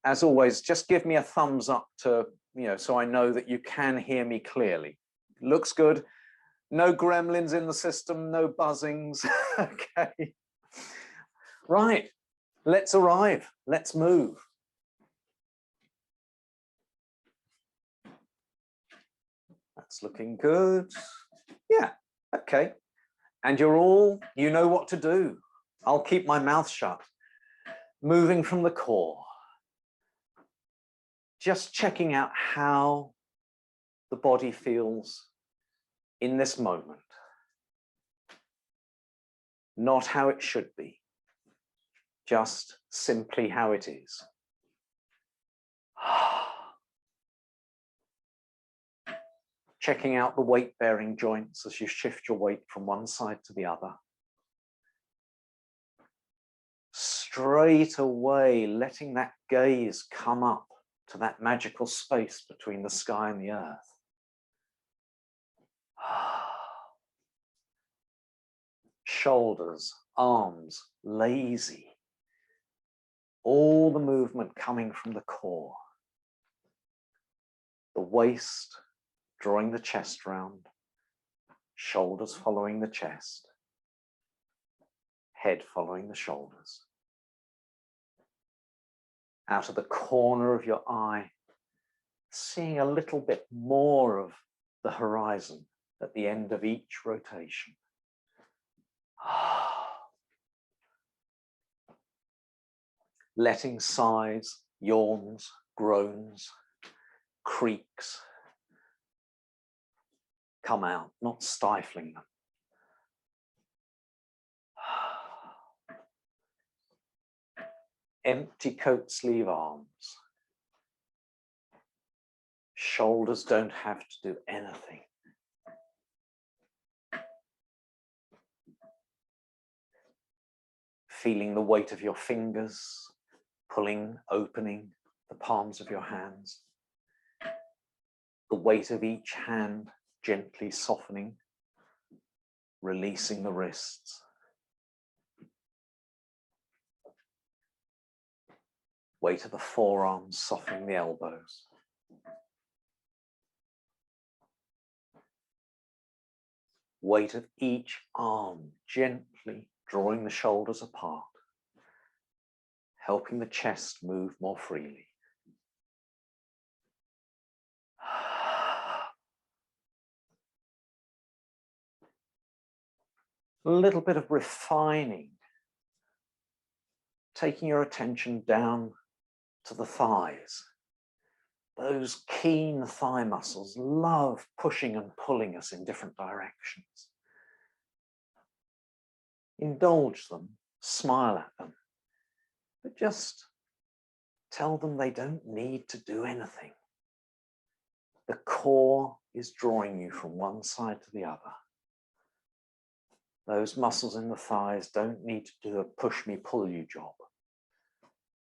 as always, just give me a thumbs up to, so I know that you can hear me clearly. Looks good. No gremlins in the system, no buzzings. Okay. Right, let's arrive. Let's move. That's looking good. Yeah, okay. And you know what to do. I'll keep my mouth shut. Moving from the core. Just checking out how the body feels in this moment. Not how it should be, just simply how it is. Checking out the weight-bearing joints as you shift your weight from one side to the other. Straight away, letting that gaze come up to that magical space between the sky and the earth. Shoulders, arms, lazy. All the movement coming from the core. The waist drawing the chest round. Shoulders following the chest. Head following the shoulders. Out of the corner of your eye, seeing a little bit more of the horizon at the end of each rotation. Letting sighs, yawns, groans, creaks come out, not stifling them. Empty coat sleeve arms. Shoulders don't have to do anything. Feeling the weight of your fingers, pulling, opening the palms of your hands. The weight of each hand gently softening, releasing the wrists. Weight of the forearms softening the elbows. Weight of each arm gently drawing the shoulders apart, helping the chest move more freely. A little bit of refining, taking your attention down to the thighs. Those keen thigh muscles love pushing and pulling us in different directions. Indulge them, smile at them, but just tell them they don't need to do anything. The core is drawing you from one side to the other. Those muscles in the thighs don't need to do a push me, pull you job.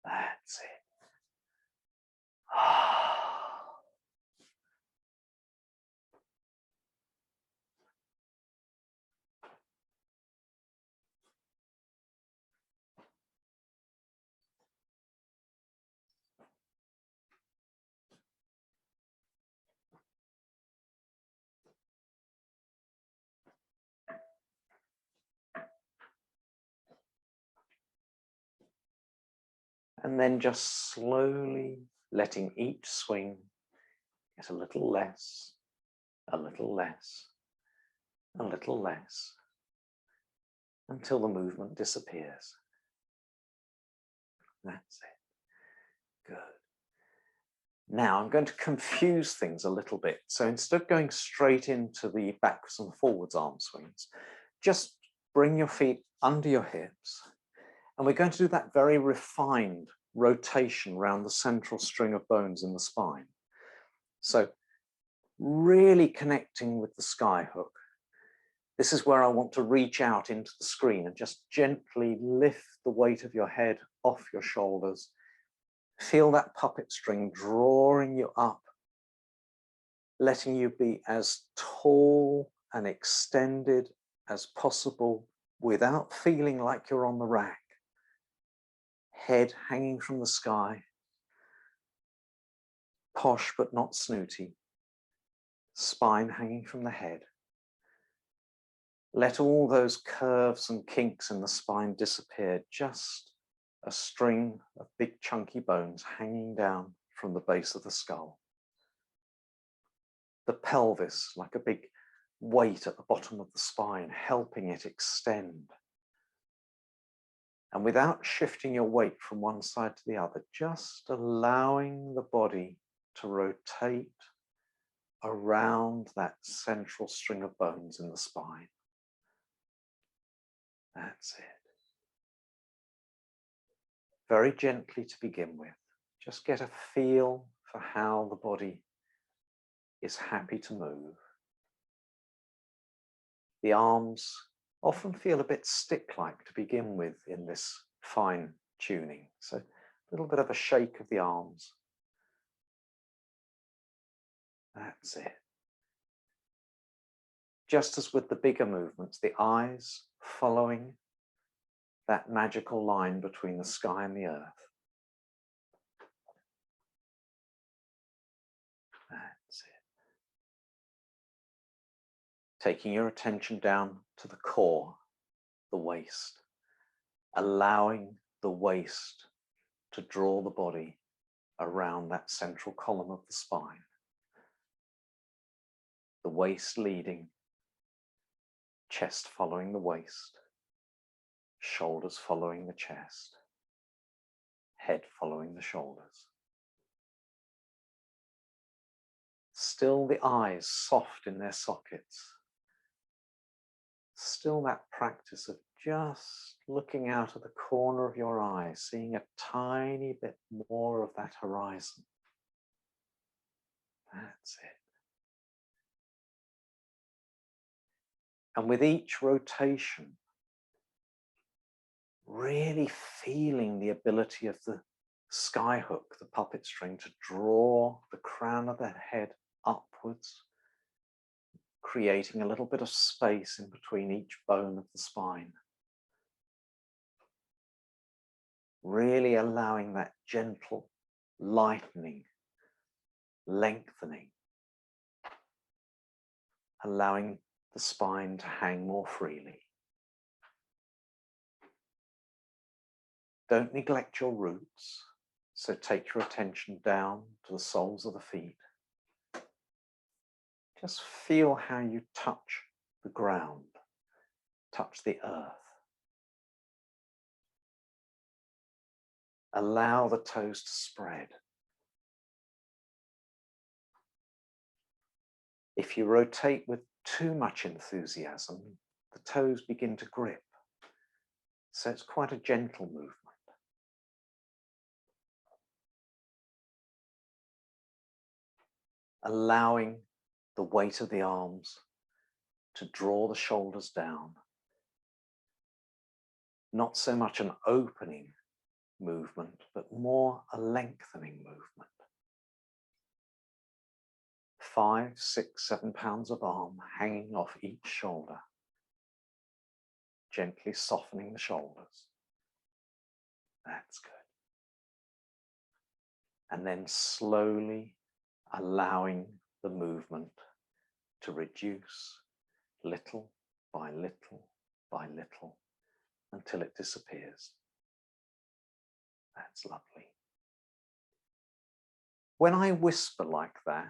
That's it. And then just slowly letting each swing get a little less, a little less, a little less, until the movement disappears. That's it. Good. Now I'm going to confuse things a little bit. So instead of going straight into the backwards and forwards arm swings, just bring your feet under your hips. And we're going to do that very refined rotation around the central string of bones in the spine. So really connecting with the sky hook. This is where I want to reach out into the screen and just gently lift the weight of your head off your shoulders. Feel that puppet string drawing you up, letting you be as tall and extended as possible without feeling like you're on the rack. Head hanging from the sky, posh but not snooty, spine hanging from the head. Let all those curves and kinks in the spine disappear, just a string of big chunky bones hanging down from the base of the skull. The pelvis like a big weight at the bottom of the spine, helping it extend. And without shifting your weight from one side to the other, just allowing the body to rotate around that central string of bones in the spine. That's it. Very gently to begin with, just get a feel for how the body is happy to move. The arms often feel a bit stick-like to begin with in this fine tuning. So a little bit of a shake of the arms. That's it. Just as with the bigger movements, the eyes following that magical line between the sky and the earth. That's it. Taking your attention down to the core, the waist, allowing the waist to draw the body around that central column of the spine. The waist leading, chest following the waist, shoulders following the chest, head following the shoulders. Still the eyes soft in their sockets. Still that practice of just looking out of the corner of your eye, seeing a tiny bit more of that horizon. That's it. And with each rotation, really feeling the ability of the skyhook, the puppet string, to draw the crown of the head upwards, creating a little bit of space in between each bone of the spine. Really allowing that gentle lightening, lengthening, allowing the spine to hang more freely. Don't neglect your roots, so take your attention down to the soles of the feet. Just feel how you touch the ground, touch the earth. Allow the toes to spread. If you rotate with too much enthusiasm, the toes begin to grip. So it's quite a gentle movement. Allowing the weight of the arms to draw the shoulders down. Not so much an opening movement, but more a lengthening movement. 5, 6, 7 pounds of arm hanging off each shoulder. Gently softening the shoulders. That's good. And then slowly allowing the movement to reduce little by little by little until it disappears. That's lovely. When I whisper like that,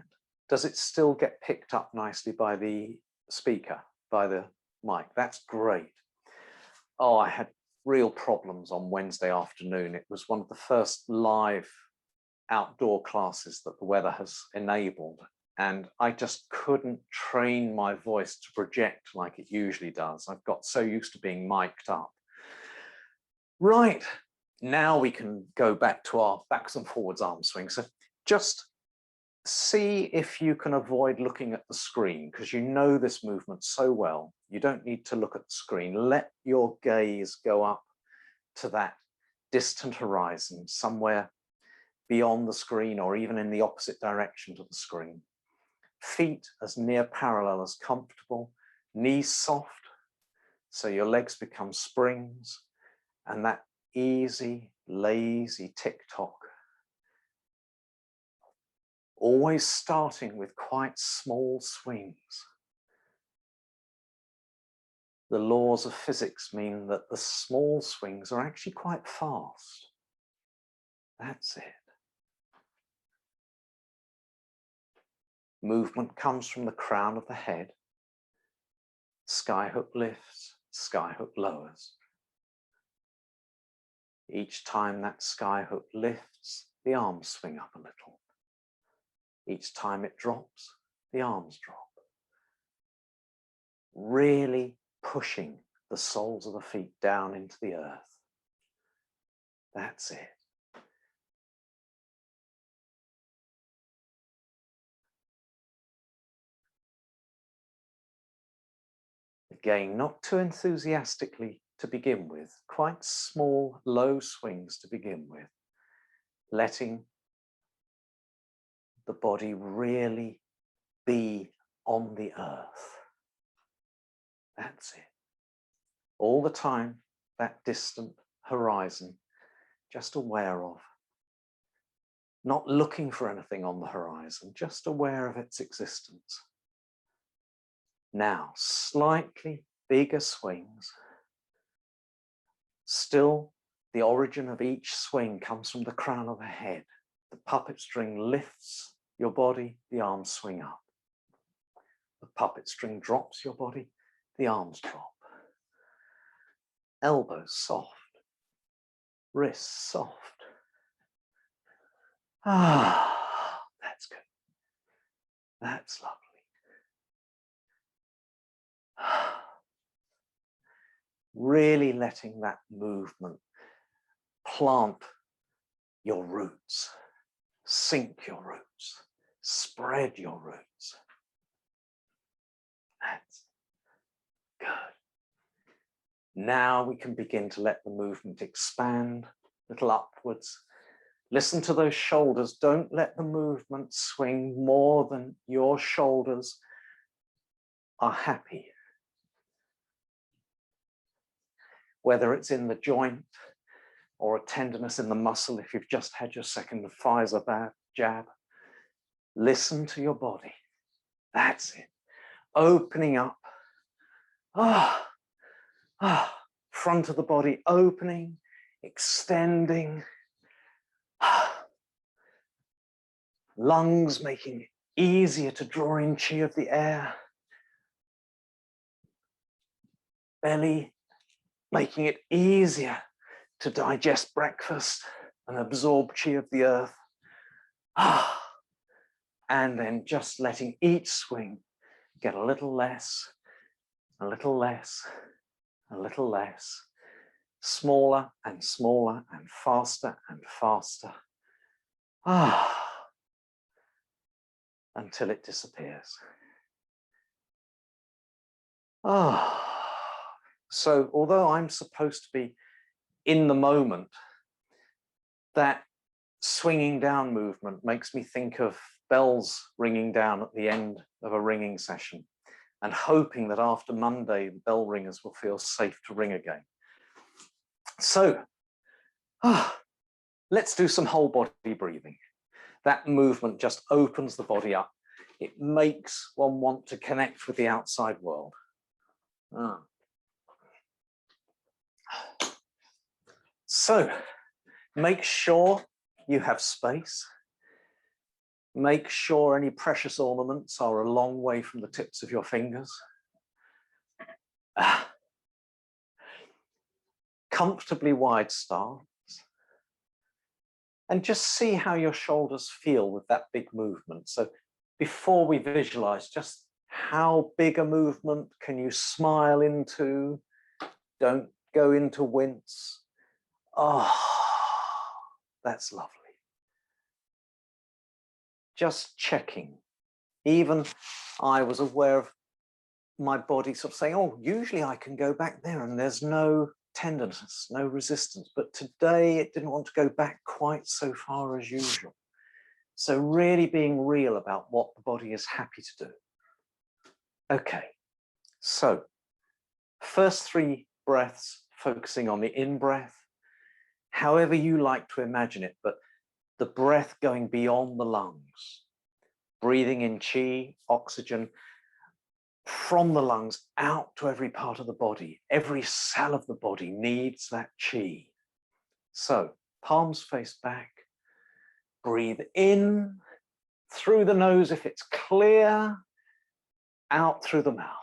does it still get picked up nicely by the speaker, by the mic? That's great. Oh, I had real problems on Wednesday afternoon. It was one of the first live outdoor classes that the weather has enabled, and I just couldn't train my voice to project like it usually does. I've got so used to being mic'd up. Right, now we can go back to our backs and forwards arm swing. So just see if you can avoid looking at the screen, because you know this movement so well. You don't need to look at the screen. Let your gaze go up to that distant horizon, somewhere beyond the screen or even in the opposite direction to the screen. Feet as near parallel as comfortable, knees soft, so your legs become springs, and that easy, lazy tick-tock always starting with quite small swings. The laws of physics mean that the small swings are actually quite fast. That's it. Movement comes from the crown of the head. Skyhook lifts, skyhook lowers. Each time that skyhook lifts, the arms swing up a little. Each time it drops, the arms drop. Really pushing the soles of the feet down into the earth. That's it. Again, not too enthusiastically to begin with, quite small, low swings to begin with, letting the body really be on the earth. That's it. All the time, that distant horizon, just aware of. Not looking for anything on the horizon, just aware of its existence. Now, slightly bigger swings. Still, the origin of each swing comes from the crown of the head. The puppet string lifts your body, the arms swing up. The puppet string drops your body, the arms drop. Elbows soft, wrists soft. Ah, that's good. That's lovely. Really letting that movement plant your roots, sink your roots, spread your roots. That's good. Now we can begin to let the movement expand a little upwards. Listen to those shoulders. Don't let the movement swing more than your shoulders are happy. Whether it's in the joint or a tenderness in the muscle, if you've just had your second Pfizer jab, listen to your body. That's it. Opening up. Front of the body opening, extending. Lungs making it easier to draw in chi of the air. Belly making it easier to digest breakfast and absorb chi of the earth. And then just letting each swing get a little less, a little less, a little less, smaller and smaller and faster and faster. Until it disappears. So although I'm supposed to be in the moment, that swinging down movement makes me think of bells ringing down at the end of a ringing session and hoping that after Monday, the bell ringers will feel safe to ring again. So let's do some whole body breathing. That movement just opens the body up. It makes one want to connect with the outside world. So make sure you have space. Make sure any precious ornaments are a long way from the tips of your fingers. Comfortably wide stance. And just see how your shoulders feel with that big movement. So before we visualize, just how big a movement can you smile into? Don't go into wince. That's lovely. Just checking. Even I was aware of my body sort of saying, oh, usually I can go back there and there's no tenderness, no resistance. But today it didn't want to go back quite so far as usual. So really being real about what the body is happy to do. Okay, so first 3 breaths, focusing on the in-breath, however you like to imagine it, but the breath going beyond the lungs. breathing in qi, oxygen, from the lungs out to every part of the body. Every cell of the body needs that qi. So palms face back, breathe in through the nose if it's clear, out through the mouth.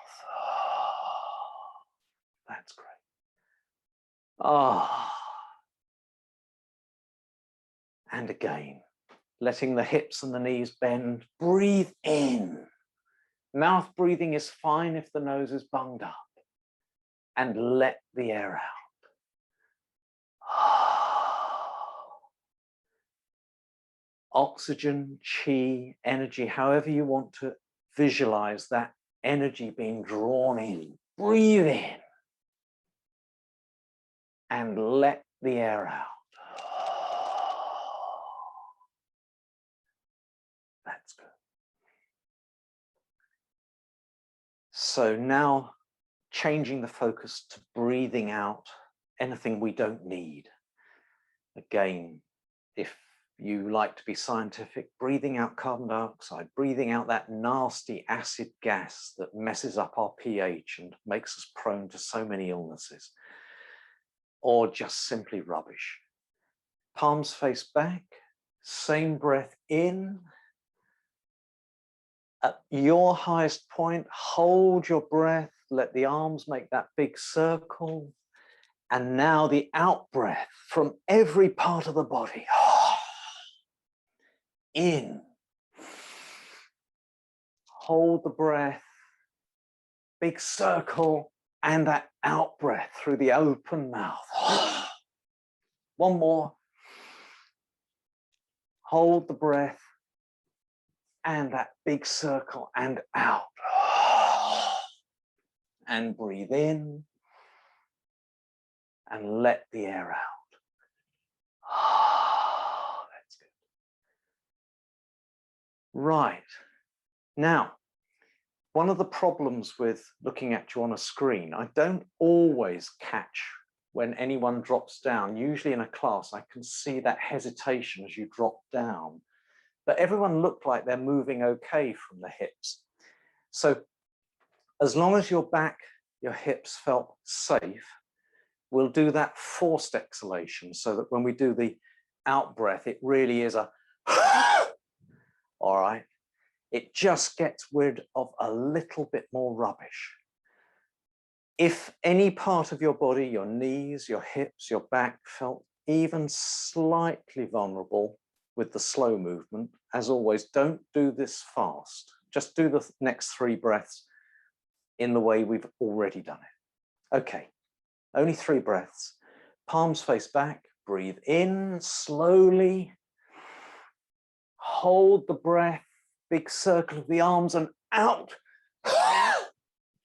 That's great. And again, letting the hips and the knees bend. Breathe in. Mouth breathing is fine if the nose is bunged up. And let the air out. Oxygen, qi, energy, however you want to visualize that energy being drawn in. Breathe in. And let the air out. That's good. So now changing the focus to breathing out anything we don't need. Again, if you like to be scientific, breathing out carbon dioxide, breathing out that nasty acid gas that messes up our pH and makes us prone to so many illnesses, or just simply rubbish. Palms face back, same breath in. At your highest point, hold your breath, let the arms make that big circle. And now the out breath from every part of the body. In. Hold the breath, big circle, and that out breath through the open mouth. One more. Hold the breath, and that big circle, and out. And breathe in, and let the air out. That's good. Right. Now, one of the problems with looking at you on a screen, I don't always catch when anyone drops down. Usually in a class, I can see that hesitation as you drop down. But everyone looked like they're moving okay from the hips. So as long as your back, your hips felt safe, we'll do that forced exhalation so that when we do the out breath, it really is a all right. It just gets rid of a little bit more rubbish. If any part of your body, your knees, your hips, your back felt even slightly vulnerable with the slow movement, as always, don't do this fast. Just do the next 3 breaths in the way we've already done it. Okay, only 3 breaths. Palms face back, breathe in slowly. Hold the breath, big circle of the arms and out.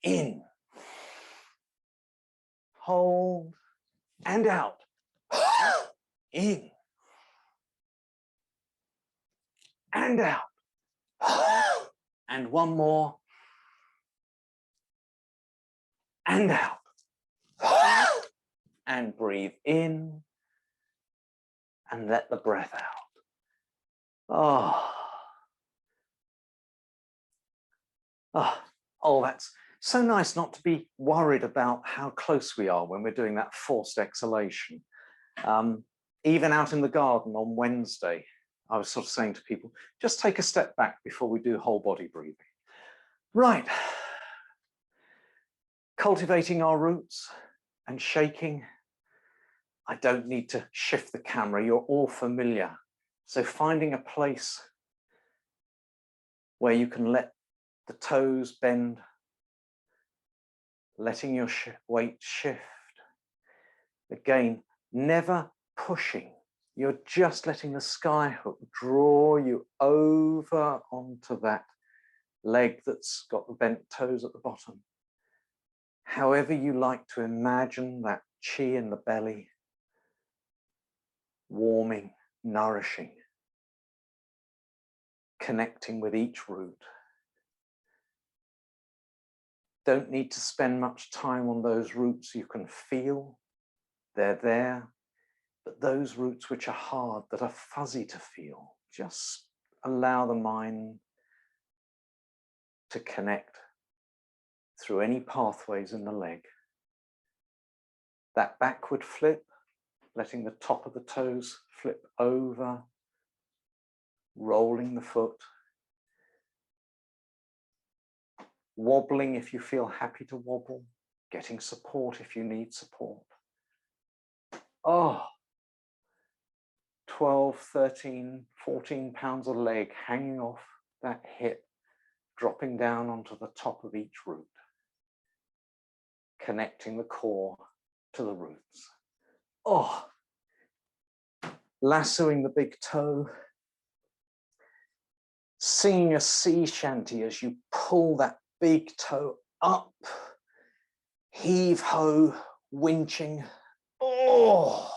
In. Hold and out. In. And out. And one more. And out. And breathe in and let the breath out. Oh, that's so nice not to be worried about how close we are when we're doing that forced exhalation. Even out in the garden on Wednesday, I was sort of saying to people, just take a step back before we do whole body breathing. Right. Cultivating our roots and shaking. I don't need to shift the camera, you're all familiar. So finding a place where you can let the toes bend, letting your weight shift. Again, never pushing. You're just letting the sky hook draw you over onto that leg that's got the bent toes at the bottom. However you like to imagine that chi in the belly, warming, nourishing, connecting with each root. Don't need to spend much time on those roots you can feel. They're there. But those roots which are hard, that are fuzzy to feel, just allow the mind to connect through any pathways in the leg. That backward flip, letting the top of the toes flip over, rolling the foot, wobbling if you feel happy to wobble, getting support if you need support. Oh, 12, 13, 14 pounds of leg hanging off that hip, dropping down onto the top of each root, connecting the core to the roots. Oh, lassoing the big toe, singing a sea shanty as you pull that big toe up, heave ho, winching. Oh,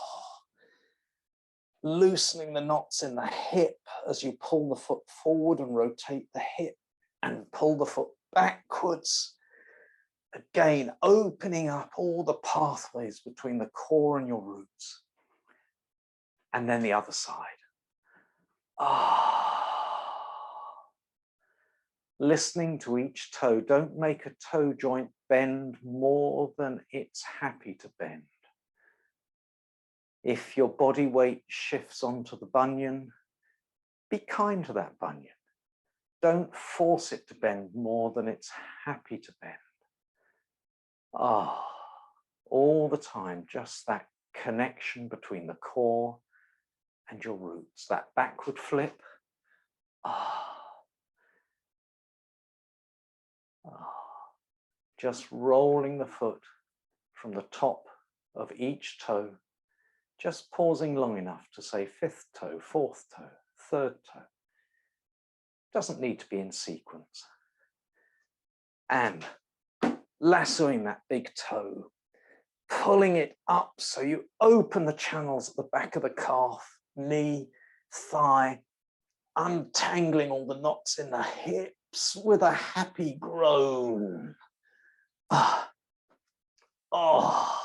loosening the knots in the hip as you pull the foot forward and rotate the hip and pull the foot backwards. Again, opening up all the pathways between the core and your roots. And then the other side. Ah. Listening to each toe. Don't make a toe joint bend more than it's happy to bend. If your body weight shifts onto the bunion, be kind to that bunion. Don't force it to bend more than it's happy to bend. Ah, all the time, just that connection between the core and your roots, that backward flip. Ah, just rolling the foot from the top of each toe, just pausing long enough to say fifth toe, fourth toe, third toe. Doesn't need to be in sequence. And lassoing that big toe, pulling it up so you open the channels at the back of the calf, knee, thigh, untangling all the knots in the hips with a happy groan. Ah. Oh.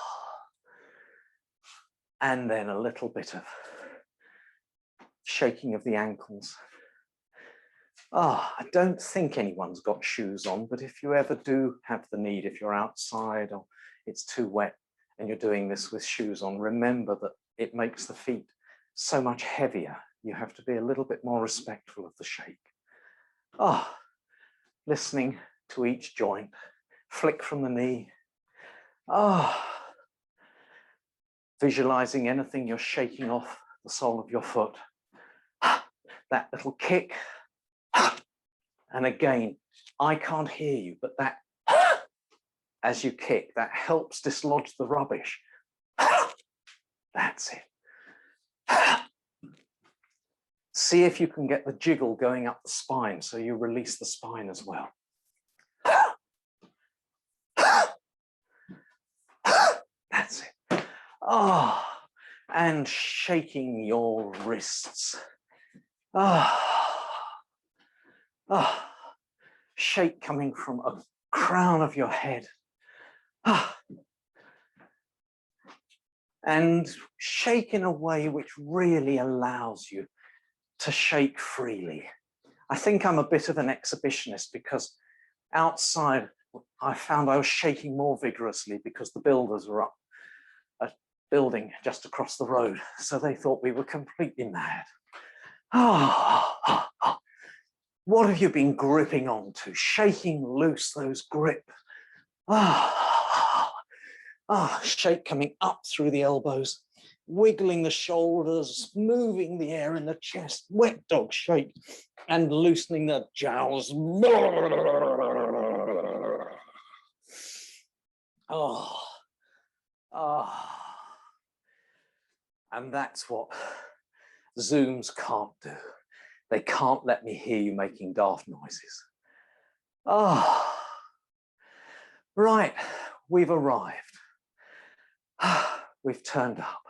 And then a little bit of shaking of the ankles. I don't think anyone's got shoes on, but if you ever do have the need, if you're outside or it's too wet and you're doing this with shoes on, remember that it makes the feet so much heavier. You have to be a little bit more respectful of the shake. Listening to each joint, flick from the knee. Visualizing anything you're shaking off the sole of your foot. That little kick. And again, I can't hear you, but that as you kick, that helps dislodge the rubbish. That's it. See if you can get the jiggle going up the spine so you release the spine as well. That's it. And shaking your wrists. Shake coming from a crown of your head. And shake in a way which really allows you to shake freely. I think I'm a bit of an exhibitionist because outside I found I was shaking more vigorously because the builders were up a building just across the road. So they thought we were completely mad. What have you been gripping onto? Shaking loose those grips. Shake coming up through the elbows, wiggling the shoulders, moving the air in the chest, wet dog shake, and loosening the jowls. And that's what Zooms can't do. They can't let me hear you making daft noises. Right, we've arrived. We've turned up.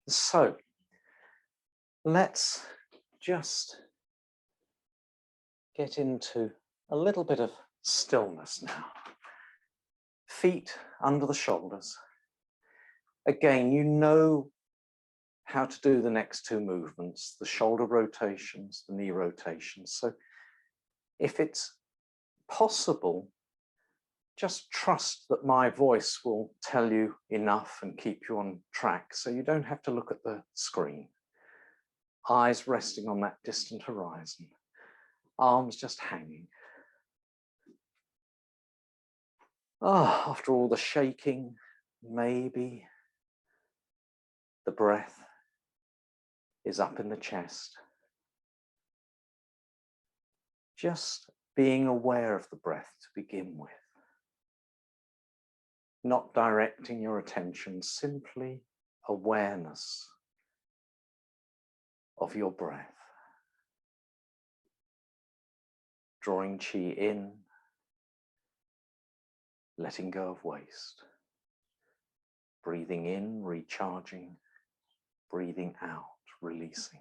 So let's just get into a little bit of stillness now. Feet under the shoulders. Again, you know how to do the next two movements, the shoulder rotations, the knee rotations. So If it's possible, just trust that my voice will tell you enough and keep you on track, so you don't have to look at the screen. Eyes resting on that distant horizon, arms just hanging. Ah, after all the shaking, maybe the breath is up in the chest. Just being aware of the breath to begin with. Not directing your attention, simply awareness of your breath. Drawing chi in, letting go of waste. Breathing in, recharging. Breathing out, releasing.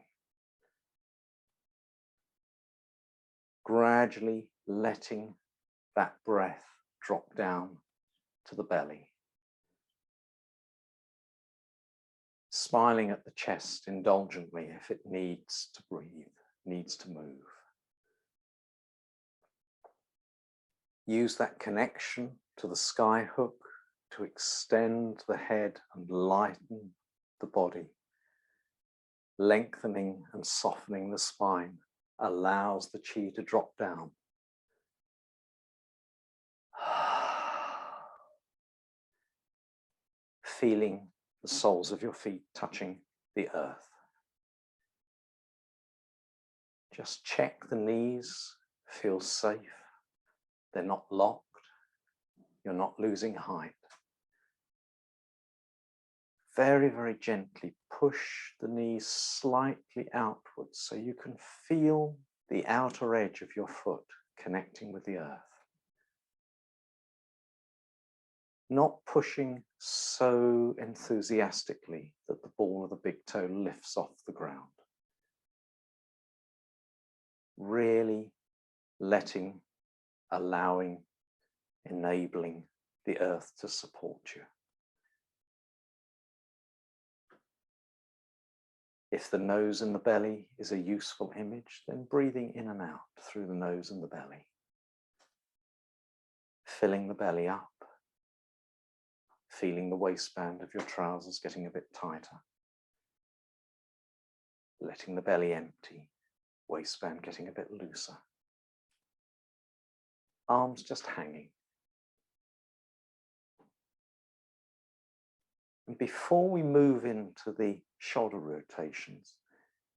Gradually letting that breath drop down to the belly. Smiling at the chest indulgently if it needs to breathe, needs to move. Use that connection to the sky hook to extend the head and lighten the body. Lengthening and softening the spine allows the chi to drop down. Feeling the soles of your feet touching the earth. Just check the knees feel safe. They're not locked. You're not losing height. Very, very gently push the knees slightly outwards so you can feel the outer edge of your foot connecting with the earth. Not pushing so enthusiastically that the ball of the big toe lifts off the ground. Really letting, allowing, enabling the earth to support you. If the nose and the belly is a useful image, then breathing in and out through the nose and the belly. Filling the belly up. Feeling the waistband of your trousers getting a bit tighter. Letting the belly empty. Waistband getting a bit looser. Arms just hanging. And before we move into the shoulder rotations,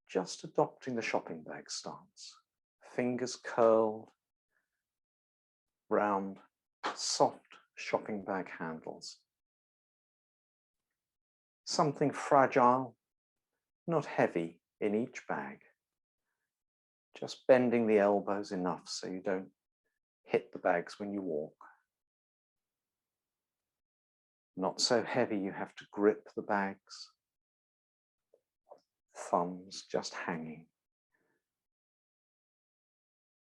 just adopting the shopping bag stance. Fingers curled, round, soft shopping bag handles. Something fragile, not heavy in each bag. Just bending the elbows enough so you don't hit the bags when you walk. Not so heavy you have to grip the bags. Thumbs just hanging.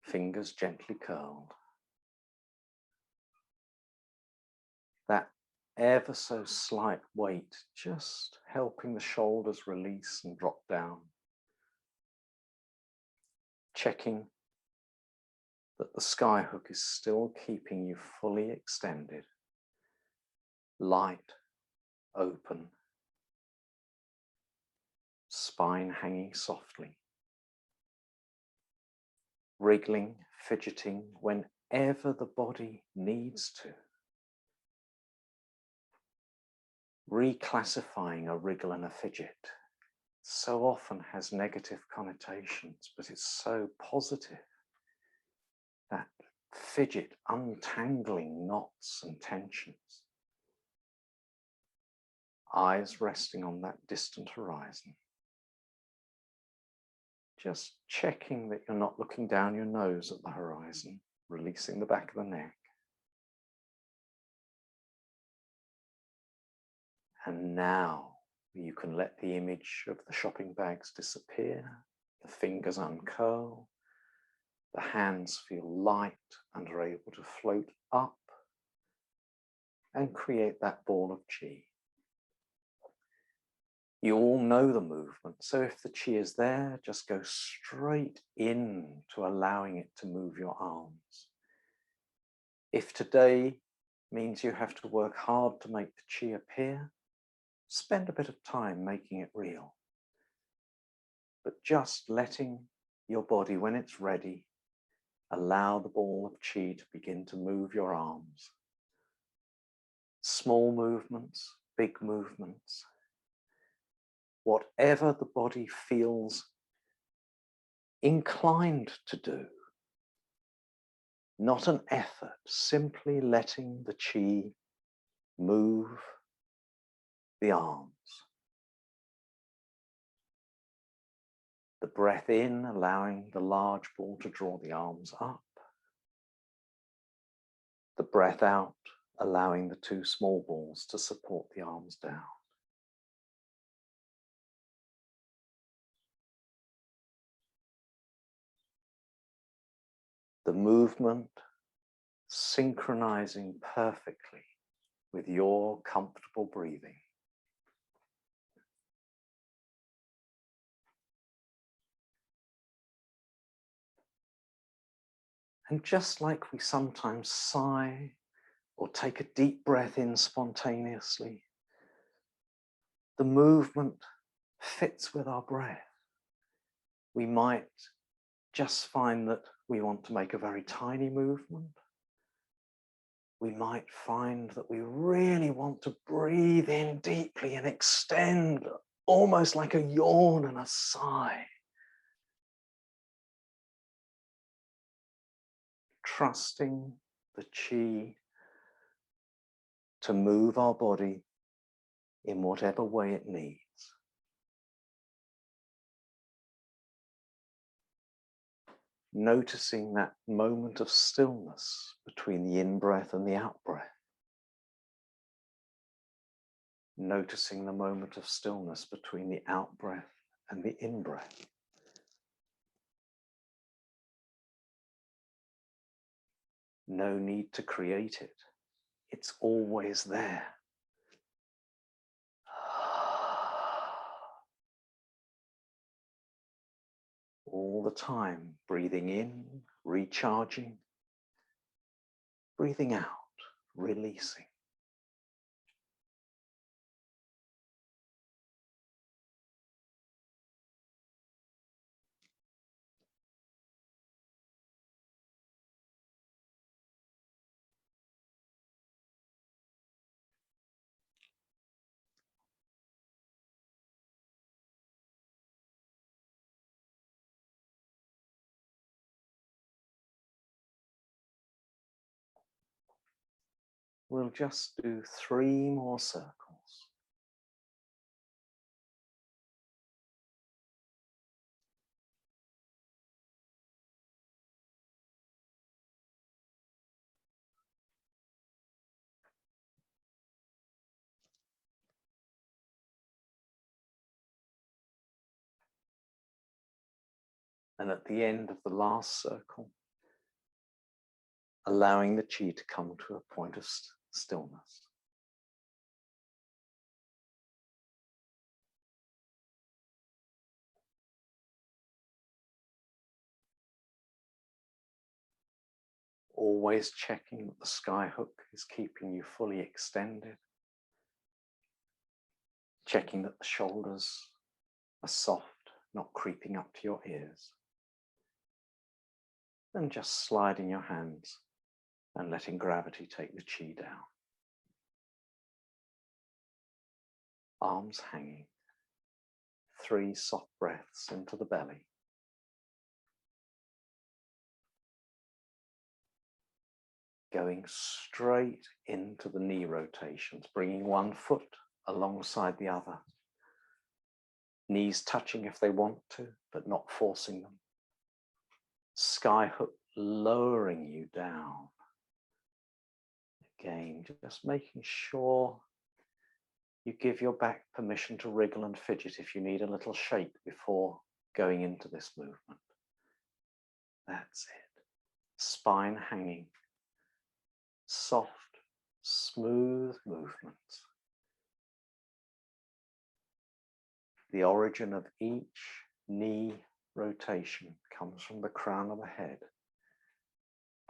Fingers gently curled. That ever so slight weight just helping the shoulders release and drop down. Checking that the sky hook is still keeping you fully extended. Light, open, spine hanging softly, wriggling, fidgeting whenever the body needs to. Reclassifying a wriggle and a fidget so often has negative connotations, but it's so positive. That fidget untangling knots and tensions. Eyes resting on that distant horizon. Just checking that you're not looking down your nose at the horizon, releasing the back of the neck. And now you can let the image of the shopping bags disappear, the fingers uncurl, the hands feel light and are able to float up and create that ball of chi. You all know the movement, so if the chi is there, just go straight in to allowing it to move your arms. If today means you have to work hard to make the chi appear, spend a bit of time making it real. But just letting your body, when it's ready, allow the ball of chi to begin to move your arms. Small movements, big movements. Whatever the body feels inclined to do. Not an effort, simply letting the chi move the arms. The breath in, allowing the large ball to draw the arms up. The breath out, allowing the two small balls to support the arms down. The movement synchronizing perfectly with your comfortable breathing. And just like we sometimes sigh or take a deep breath in spontaneously, the movement fits with our breath. We might just find that we want to make a very tiny movement. We might find that we really want to breathe in deeply and extend, almost like a yawn and a sigh. Trusting the chi to move our body in whatever way it needs. Noticing that moment of stillness between the in-breath and the out-breath. Noticing the moment of stillness between the out-breath and the in-breath. No need to create it. It's always there. All the time, breathing in, recharging, breathing out, releasing. We'll just do 3 more circles. And at the end of the last circle, allowing the chi to come to a point of stillness. Always checking that the sky hook is keeping you fully extended. Checking that the shoulders are soft, not creeping up to your ears. And just sliding your hands and letting gravity take the chi down. Arms hanging. 3 soft breaths into the belly. Going straight into the knee rotations, bringing one foot alongside the other. Knees touching if they want to, but not forcing them. Sky hook lowering you down. Again, just making sure you give your back permission to wriggle and fidget if you need a little shake before going into this movement. That's it. Spine hanging. Soft, smooth movements. The origin of each knee rotation comes from the crown of the head.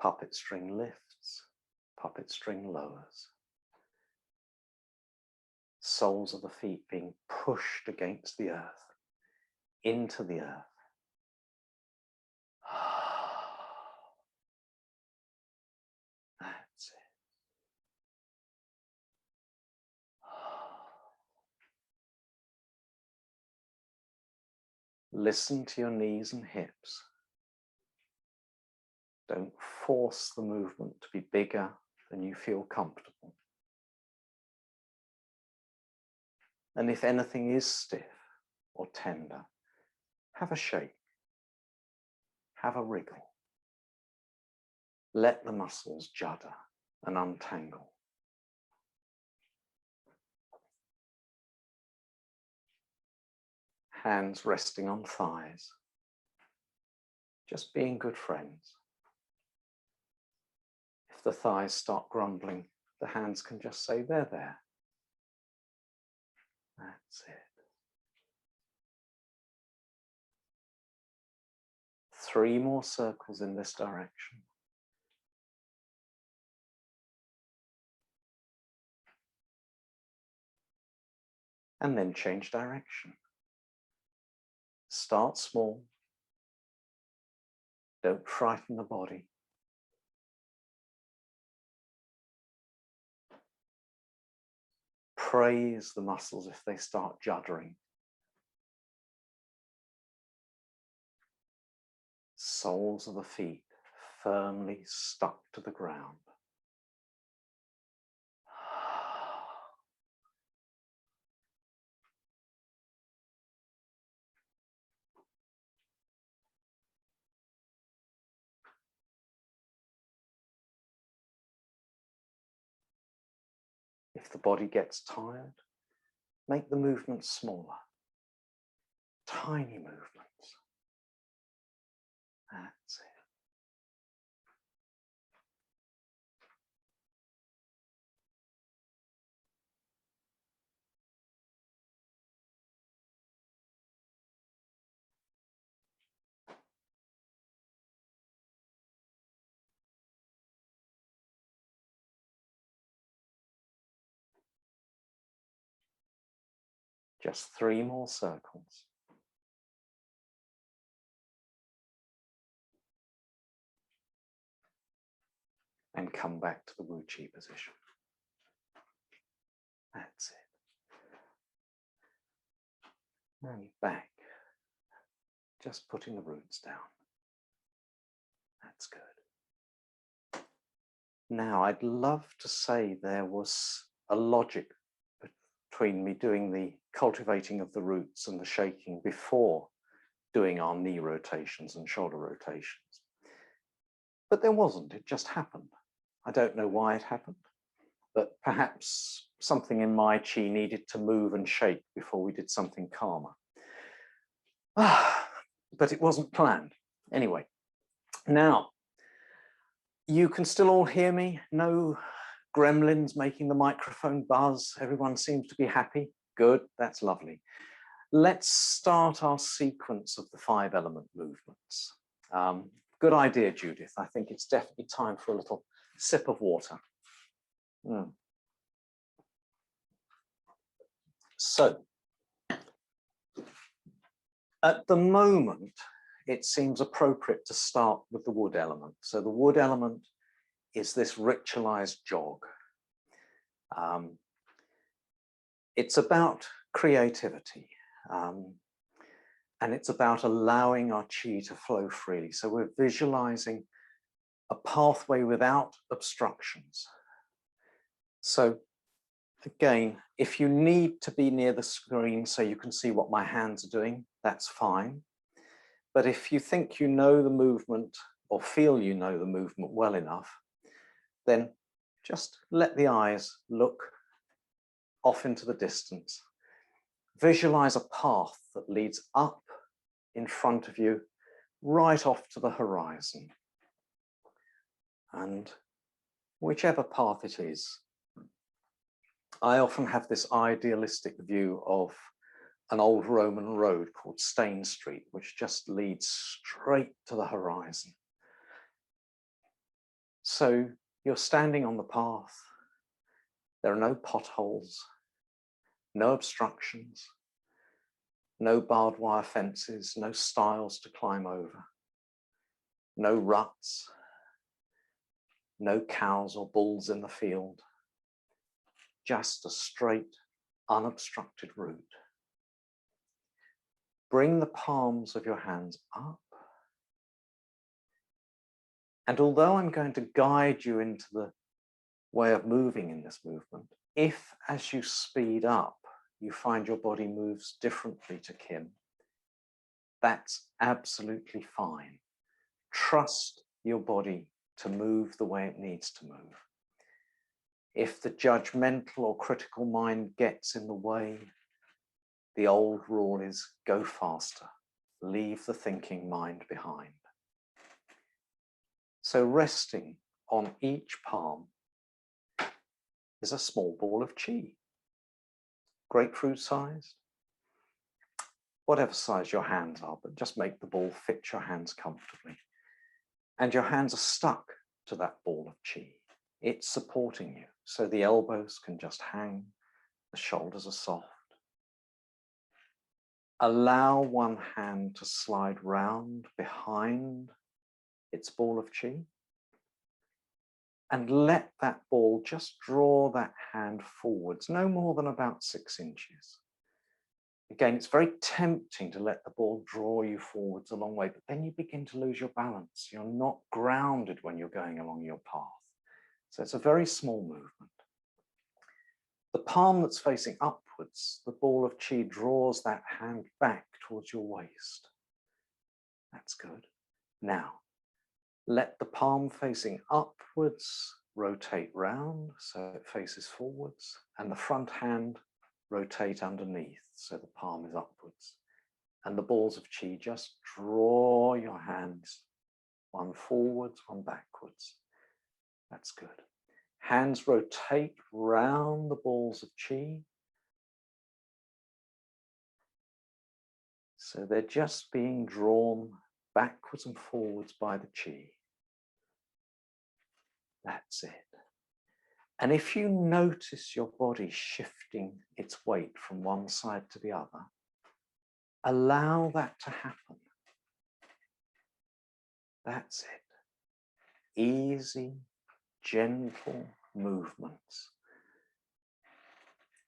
Puppet string lifts, puppet string lowers. Soles of the feet being pushed against the earth, into the earth. That's it. Listen to your knees and hips. Don't force the movement to be bigger than you feel comfortable. And if anything is stiff or tender, have a shake, have a wriggle. Let the muscles judder and untangle. Hands resting on thighs, just being good friends. If the thighs start grumbling, the hands can just say, they're there. That's it. 3 more circles in this direction. And then change direction. Start small. Don't frighten the body. Praise the muscles if they start juddering. Soles of the feet firmly stuck to the ground. If the body gets tired, make the movements smaller. Tiny movements. That's it. Just 3 more circles. And come back to the Wu Chi position. That's it. And back. Just putting the roots down. That's good. Now, I'd love to say there was a logic between me doing the cultivating of the roots and the shaking before doing our knee rotations and shoulder rotations. But there wasn't, it just happened. I don't know why it happened, but perhaps something in my chi needed to move and shake before we did something calmer. But it wasn't planned. Anyway, now, you can still all hear me? No gremlins making the microphone buzz? Everyone seems to be happy? Good, that's lovely. Let's start our sequence of the 5 element movements. Good idea, Judith. I think it's definitely time for a little sip of water. So, at the moment, it seems appropriate to start with the wood element. So the wood element is this ritualized jog. It's about creativity. And it's about allowing our chi to flow freely. So we're visualizing a pathway without obstructions. So again, if you need to be near the screen so you can see what my hands are doing, that's fine. But if you think you know the movement or feel you know the movement well enough, then just let the eyes look off into the distance. Visualize a path that leads up in front of you, right off to the horizon. And whichever path it is, I often have this idealistic view of an old Roman road called Stane Street, which just leads straight to the horizon. So you're standing on the path. There are no potholes, no obstructions, no barbed wire fences, no stiles to climb over, no ruts, no cows or bulls in the field, just a straight, unobstructed route. Bring the palms of your hands up. And although I'm going to guide you into the way of moving in this movement, if as you speed up, you find your body moves differently to Kim, that's absolutely fine. Trust your body to move the way it needs to move. If the judgmental or critical mind gets in the way, the old rule is go faster, leave the thinking mind behind. So resting on each palm is a small ball of qi, grapefruit sized, whatever size your hands are, but just make the ball fit your hands comfortably. And your hands are stuck to that ball of qi. It's supporting you, so the elbows can just hang, the shoulders are soft. Allow one hand to slide round behind its ball of qi, and let that ball just draw that hand forwards, no more than about 6 inches. Again, it's very tempting to let the ball draw you forwards a long way, but then you begin to lose your balance. You're not grounded when you're going along your path. So it's a very small movement. The palm that's facing upwards, the ball of qi draws that hand back towards your waist. That's good. Now, let the palm facing upwards rotate round so it faces forwards, and the front hand rotate underneath so the palm is upwards. And the balls of qi just draw your hands, one forwards, one backwards. That's good. Hands rotate round the balls of qi. So they're just being drawn backwards and forwards by the qi. That's it. And if you notice your body shifting its weight from one side to the other, allow that to happen. That's it. Easy, gentle movements.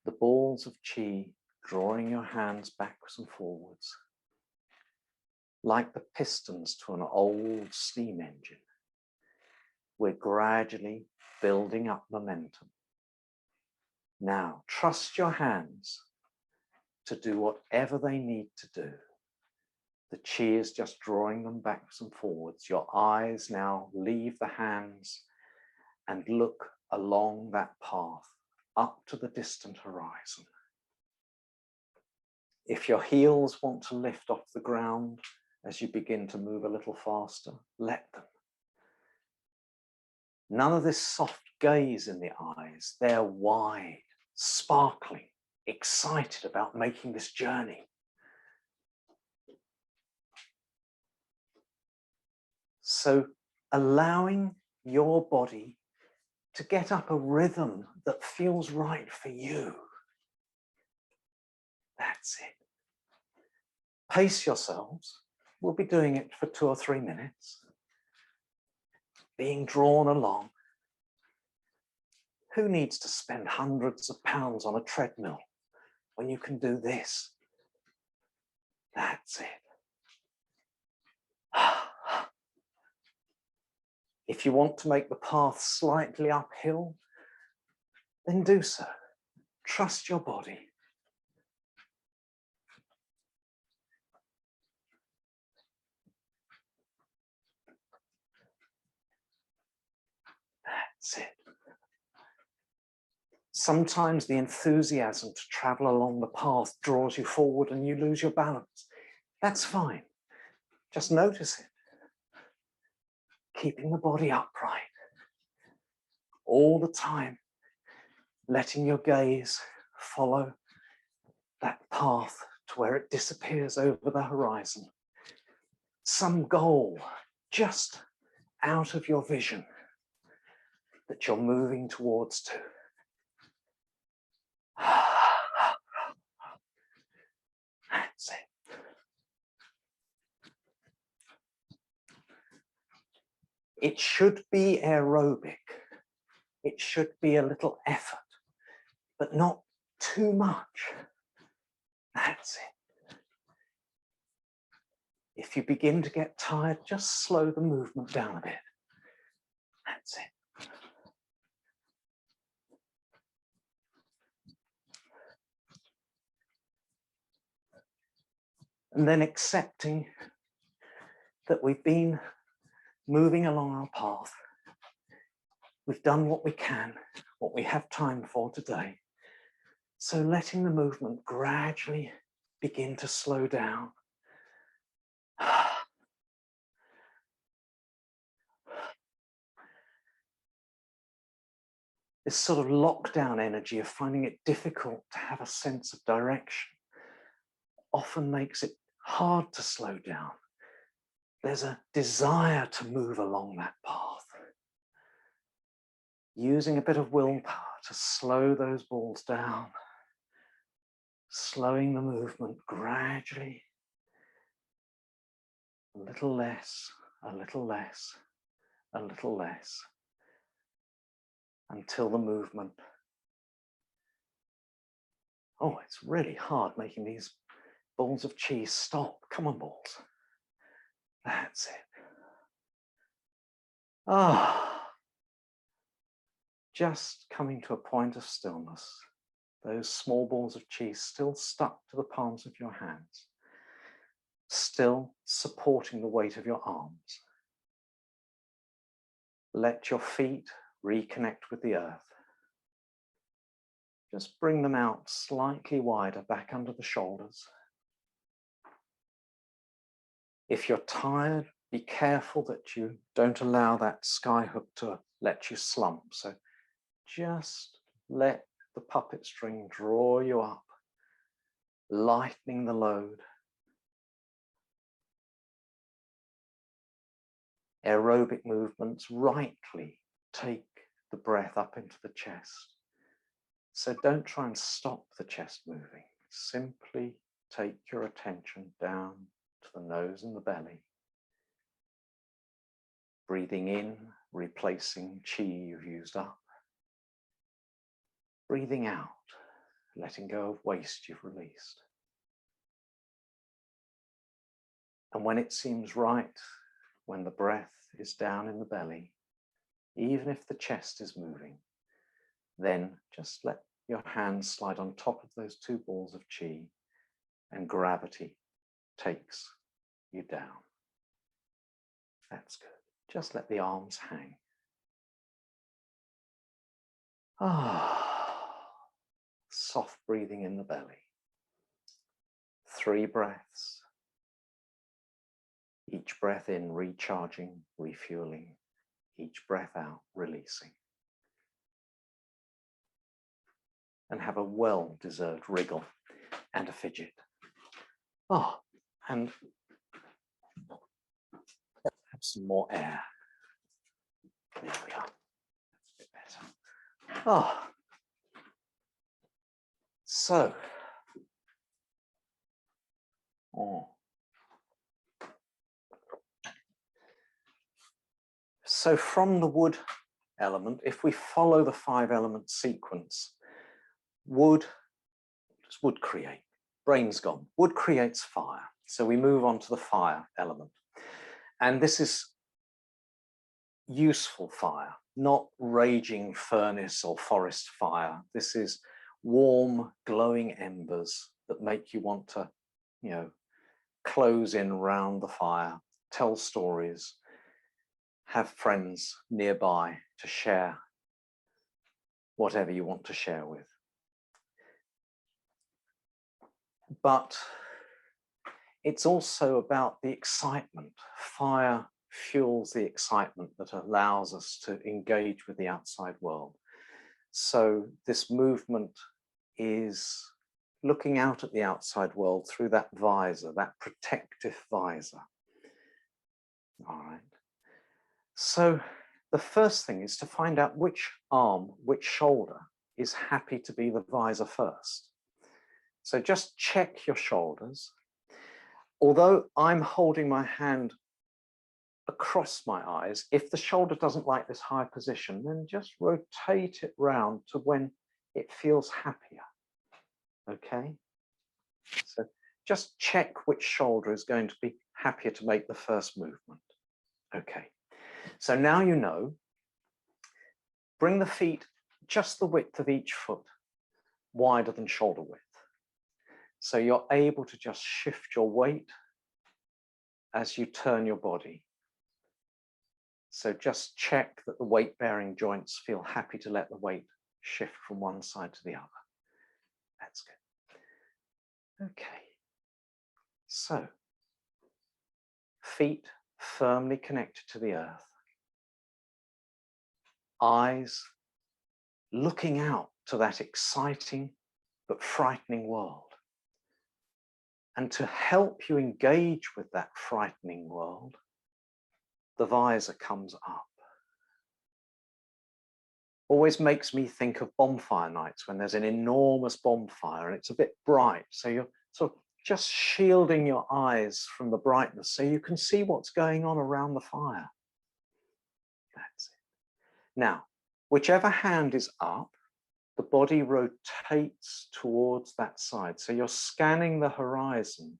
The balls of qi drawing your hands backwards and forwards, like the pistons to an old steam engine. We're gradually building up momentum. Now, trust your hands to do whatever they need to do. The qi is just drawing them backwards and forwards. Your eyes now leave the hands and look along that path up to the distant horizon. If your heels want to lift off the ground as you begin to move a little faster, let them. None of this soft gaze in the eyes. They're wide, sparkling, excited about making this journey. So allowing your body to get up a rhythm that feels right for you. That's it. Pace yourselves. We'll be doing it for 2 or 3 minutes. Being drawn along. Who needs to spend hundreds of pounds on a treadmill when you can do this? That's it. If you want to make the path slightly uphill, then do so. Trust your body. That's it. Sometimes the enthusiasm to travel along the path draws you forward and you lose your balance. That's fine. Just notice it. Keeping the body upright all the time, letting your gaze follow that path to where it disappears over the horizon. Some goal just out of your vision that you're moving towards to. That's it. It should be aerobic. It should be a little effort, but not too much. That's it. If you begin to get tired, just slow the movement down a bit. That's it. And then accepting that we've been moving along our path. We've done what we can, what we have time for today. So letting the movement gradually begin to slow down. This sort of lockdown energy of finding it difficult to have a sense of direction often makes it hard to slow down. There's a desire to move along that path. Using a bit of willpower to slow those balls down, slowing the movement gradually, a little less, a little less, a little less, until the movement. Oh, it's really hard making these balls of chi stop. Come on, balls. That's it. Just coming to a point of stillness. Those small balls of chi still stuck to the palms of your hands, still supporting the weight of your arms. Let your feet reconnect with the earth. Just bring them out slightly wider back under the shoulders. If you're tired, be careful that you don't allow that skyhook to let you slump. So just let the puppet string draw you up, lightening the load. Aerobic movements rightly take the breath up into the chest. So don't try and stop the chest moving. Simply take your attention down to the nose and the belly. Breathing in, replacing chi you've used up. Breathing out, letting go of waste you've released. And when it seems right, when the breath is down in the belly, even if the chest is moving, then just let your hands slide on top of those two balls of chi and gravity takes you down. That's good. Just let the arms hang. Soft breathing in the belly. 3 breaths. Each breath in, recharging, refueling. Each breath out, releasing. And have a well-deserved wriggle and a fidget. And let's have some more air. There we are. That's a bit better. So. So from the wood element, if we follow the 5 element sequence, wood create? Brain's gone. Wood creates fire. So we move on to the fire element. And this is useful fire, not raging furnace or forest fire. This is warm, glowing embers that make you want to, close in round the fire, tell stories, have friends nearby to share whatever you want to share with. But it's also about the excitement. Fire fuels the excitement that allows us to engage with the outside world. So this movement is looking out at the outside world through that visor, that protective visor. All right. So the first thing is to find out which arm, which shoulder is happy to be the visor first. So just check your shoulders. Although I'm holding my hand across my eyes, if the shoulder doesn't like this high position, then just rotate it round to when it feels happier. Okay? So just check which shoulder is going to be happier to make the first movement. Okay. So now you know, bring the feet just the width of each foot, wider than shoulder width. So you're able to just shift your weight as you turn your body. So just check that the weight-bearing joints feel happy to let the weight shift from one side to the other. That's good. Okay. So, feet firmly connected to the earth. Eyes looking out to that exciting but frightening world. And to help you engage with that frightening world, the visor comes up. Always makes me think of bonfire nights when there's an enormous bonfire and it's a bit bright. So you're sort of just shielding your eyes from the brightness so you can see what's going on around the fire. That's it. Now, whichever hand is up, the body rotates towards that side. So you're scanning the horizon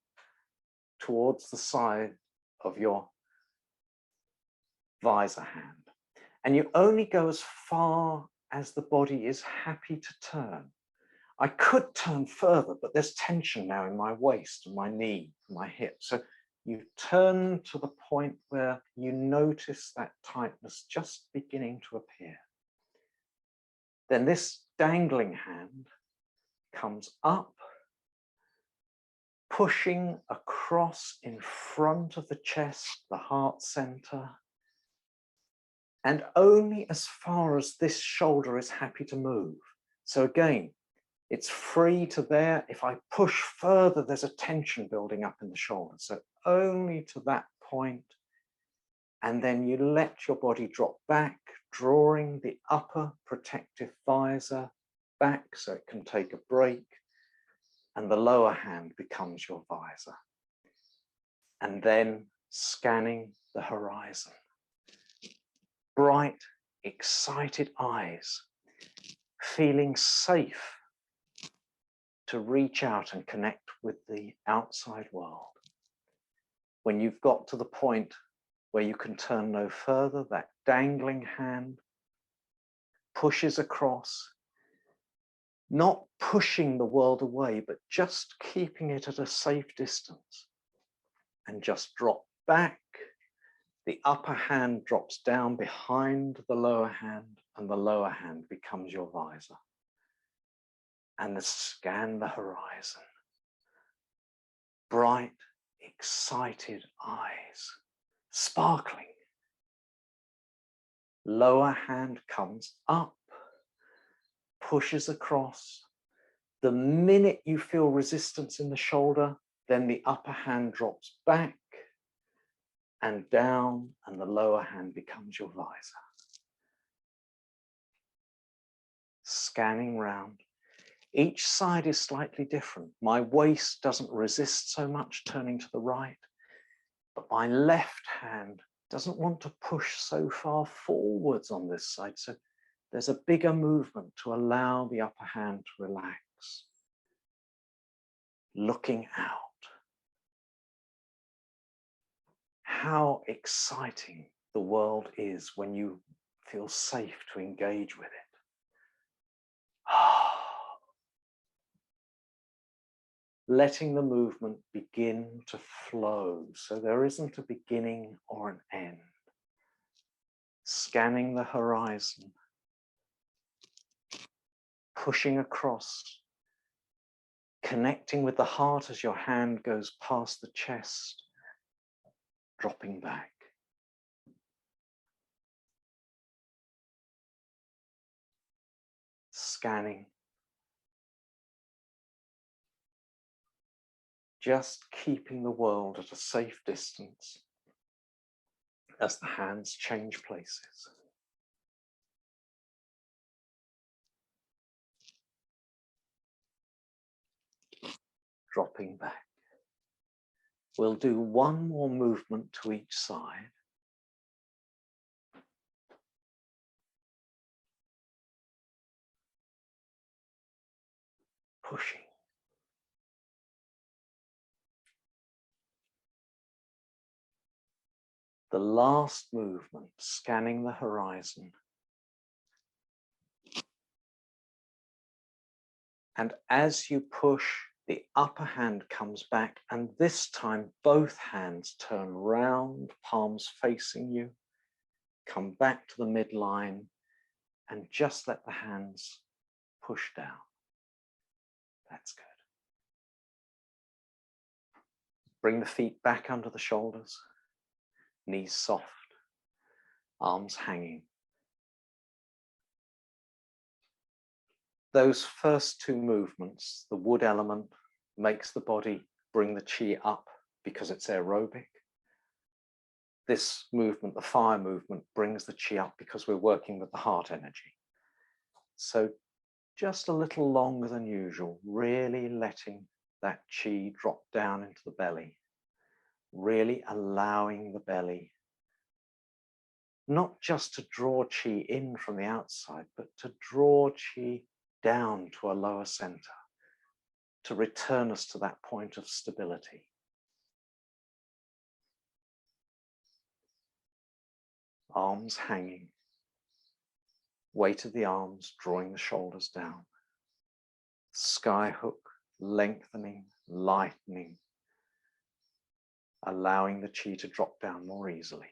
towards the side of your visor hand. And you only go as far as the body is happy to turn. I could turn further, but there's tension now in my waist and my knee, and my hip. So you turn to the point where you notice that tightness just beginning to appear. Then this dangling hand comes up, pushing across in front of the chest, the heart center, and only as far as this shoulder is happy to move. So again, it's free to there. If I push further, there's a tension building up in the shoulder. So only to that point, and then you let your body drop back, drawing the upper protective visor back so it can take a break, and the lower hand becomes your visor. And then scanning the horizon. Bright, excited eyes, feeling safe to reach out and connect with the outside world. When you've got to the point where you can turn no further, that dangling hand pushes across, not pushing the world away, but just keeping it at a safe distance, and just drop back. The upper hand drops down behind the lower hand, and the lower hand becomes your visor. And scan the horizon. Bright, excited eyes, sparkling. Lower hand comes up, pushes across. The minute you feel resistance in the shoulder, then the upper hand drops back and down, and the lower hand becomes your visor. Scanning round. Each side is slightly different. My waist doesn't resist so much turning to the right, but my left hand doesn't want to push so far forwards on this side. So there's a bigger movement to allow the upper hand to relax. Looking out. How exciting the world is when you feel safe to engage with it. Letting the movement begin to flow, so there isn't a beginning or an end. Scanning the horizon, pushing across, connecting with the heart as your hand goes past the chest, dropping back. Scanning. just keeping the world at a safe distance as the hands change places. Dropping back. We'll do one more movement to each side. Pushing. The last movement, scanning the horizon. And as you push, the upper hand comes back, and this time both hands turn round, palms facing you, come back to the midline, and just let the hands push down. That's good. Bring the feet back under the shoulders, knees soft, arms hanging. Those first two movements, the wood element makes the body bring the chi up because it's aerobic. This movement, the fire movement, brings the chi up because we're working with the heart energy. So just a little longer than usual, really letting that chi drop down into the belly, really allowing the belly not just to draw chi in from the outside, but to draw chi down to a lower center, to return us to that point of stability. Arms hanging, weight of the arms drawing the shoulders down. Sky hook lengthening, lightening, allowing the chi to drop down more easily.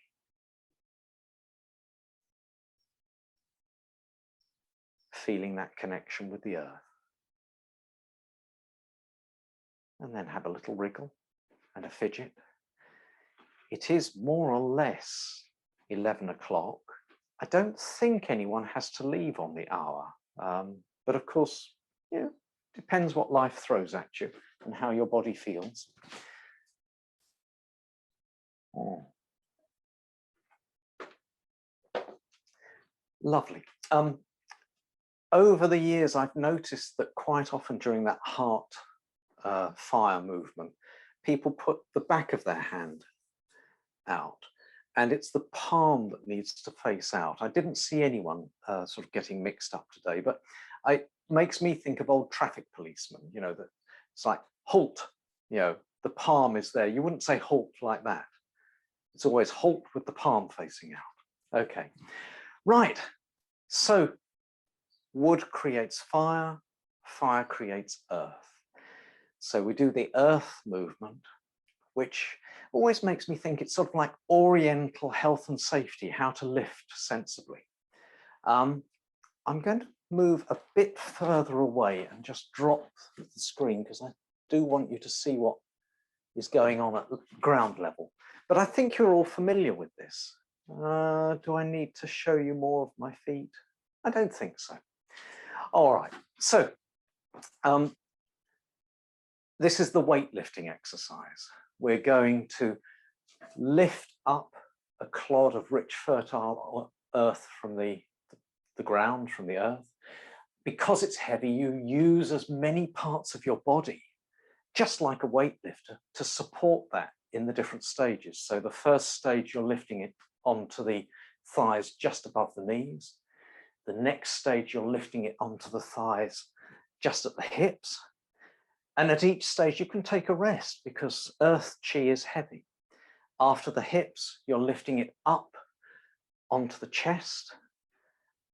Feeling that connection with the earth. And then have a little wriggle and a fidget. It is more or less 11 o'clock. I don't think anyone has to leave on the hour. But of course, depends what life throws at you and how your body feels. Oh. Lovely. Over the years, I've noticed that quite often during that heart fire movement, people put the back of their hand out, and it's the palm that needs to face out. I didn't see anyone sort of getting mixed up today, but it makes me think of old traffic policemen, that it's like, halt, the palm is there. You wouldn't say halt like that. It's always halt with the palm facing out. Okay, right. So wood creates fire, fire creates earth. So we do the earth movement, which always makes me think it's sort of like Oriental health and safety, how to lift sensibly. I'm going to move a bit further away and just drop the screen because I do want you to see what is going on at ground level. But I think you're all familiar with this. Do I need to show you more of my feet? I don't think so. All right, so this is the weightlifting exercise. We're going to lift up a clod of rich, fertile earth from the ground, from the earth. Because it's heavy, you use as many parts of your body, just like a weightlifter, to support that in the different stages. So the first stage, you're lifting it onto the thighs just above the knees. The next stage, you're lifting it onto the thighs just at the hips. And at each stage, you can take a rest because earth chi is heavy. After the hips, you're lifting it up onto the chest.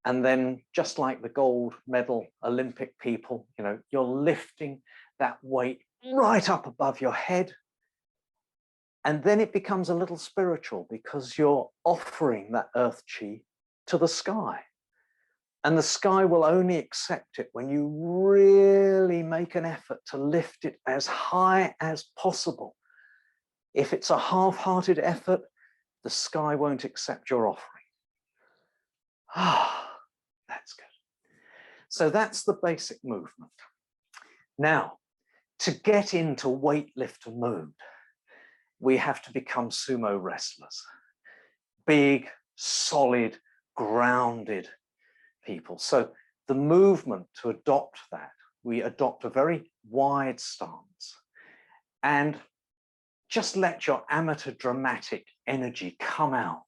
And then just like the gold medal Olympic people, you're lifting that weight right up above your head. And then it becomes a little spiritual because you're offering that earth chi to the sky. And the sky will only accept it when you really make an effort to lift it as high as possible. If it's a half-hearted effort, the sky won't accept your offering. Ah, that's good. So that's the basic movement. Now, To get into weightlifter mode, we have to become sumo wrestlers. Big, solid, grounded people. So the movement to adopt that, we adopt a very wide stance and just let your amateur dramatic energy come out,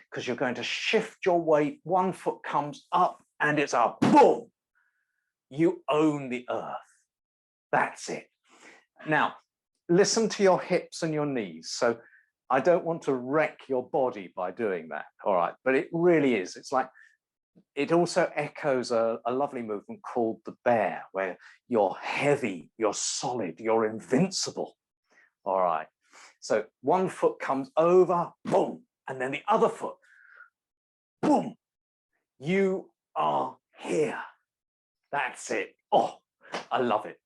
because you're going to shift your weight. One foot comes up and it's a boom. You own the earth. That's it. Now, listen to your hips and your knees. So I don't want to wreck your body by doing that. All right. But it really is. It's like, it also echoes a lovely movement called the bear, where you're heavy, you're solid, you're invincible. All right. So one foot comes over, boom, and then the other foot, boom. You are here. That's it. Oh, I love it.